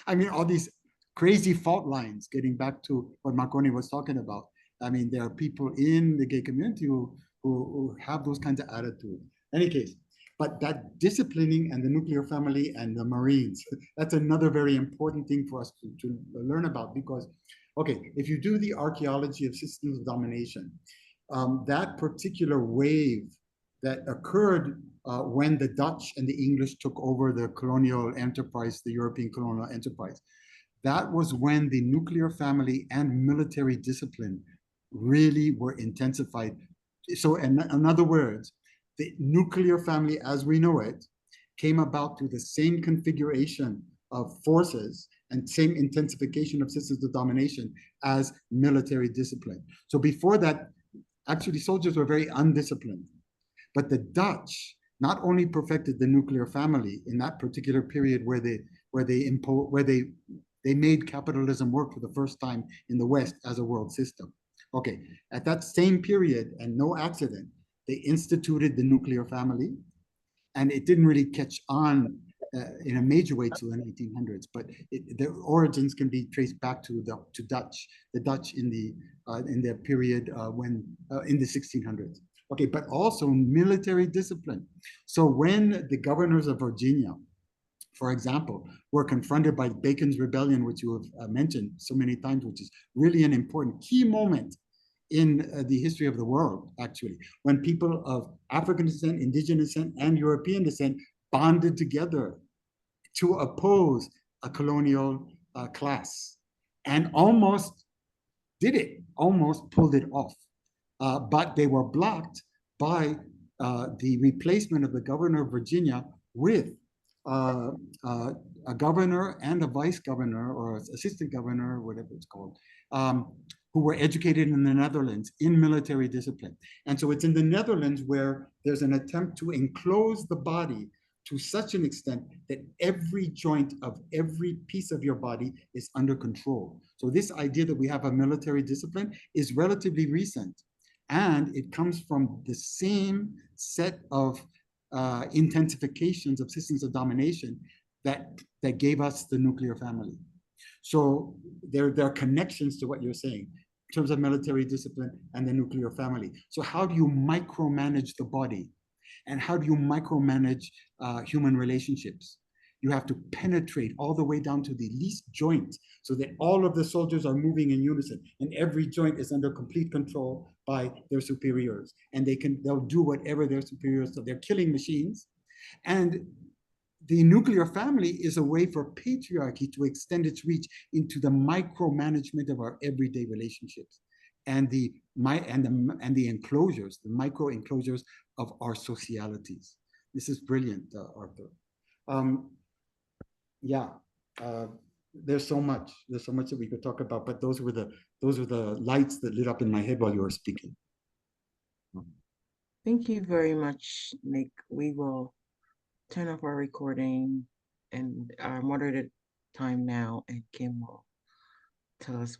I mean, all these crazy fault lines, getting back to what Makoni was talking about. I mean, there are people in the gay community who have those kinds of attitudes. In any case, but that disciplining and the nuclear family and the Marines, that's another very important thing for us to learn about, because, okay, if you do the archaeology of systems of domination, that particular wave that occurred when the Dutch and the English took over the colonial enterprise, the European colonial enterprise, that was when the nuclear family and military discipline really were intensified. So in other words, the nuclear family as we know it came about through the same configuration of forces and same intensification of systems of domination as military discipline. So before that, actually soldiers were very undisciplined. But the Dutch not only perfected the nuclear family in that particular period where they made capitalism work for the first time in the West as a world system. Okay, at that same period, and no accident, they instituted the nuclear family, and it didn't really catch on in a major way till the 1800s, but the origins can be traced back to the Dutch in the period when in the 1600s. Okay, but also military discipline. So when the governors of Virginia, for example, were confronted by Bacon's Rebellion, which you have mentioned so many times, which is really an important key moment in the history of the world, actually, when people of African descent, indigenous descent, and European descent bonded together to oppose a colonial class, and almost did it, almost pulled it off. But they were blocked by the replacement of the governor of Virginia with a governor and a vice governor or assistant governor, whatever it's called, who were educated in the Netherlands in military discipline. And so it's in the Netherlands where there's an attempt to enclose the body to such an extent that every joint of every piece of your body is under control. So this idea that we have a military discipline is relatively recent. And it comes from the same set of intensifications of systems of domination that gave us the nuclear family. So there are connections to what you're saying in terms of military discipline and the nuclear family. So how do you micromanage the body? And how do you micromanage human relationships? You have to penetrate all the way down to the least joint so that all of the soldiers are moving in unison and every joint is under complete control by their superiors. And they'll do whatever their superiors do. They're killing machines. And the nuclear family is a way for patriarchy to extend its reach into the micromanagement of our everyday relationships and the enclosures, the micro enclosures of our socialities. This is brilliant, Arthur. There's so much that we could talk about, but those were the lights that lit up in my head while you were speaking. Thank you very much, Nick. We will turn off our recording and our moderated time now, and Kim will tell us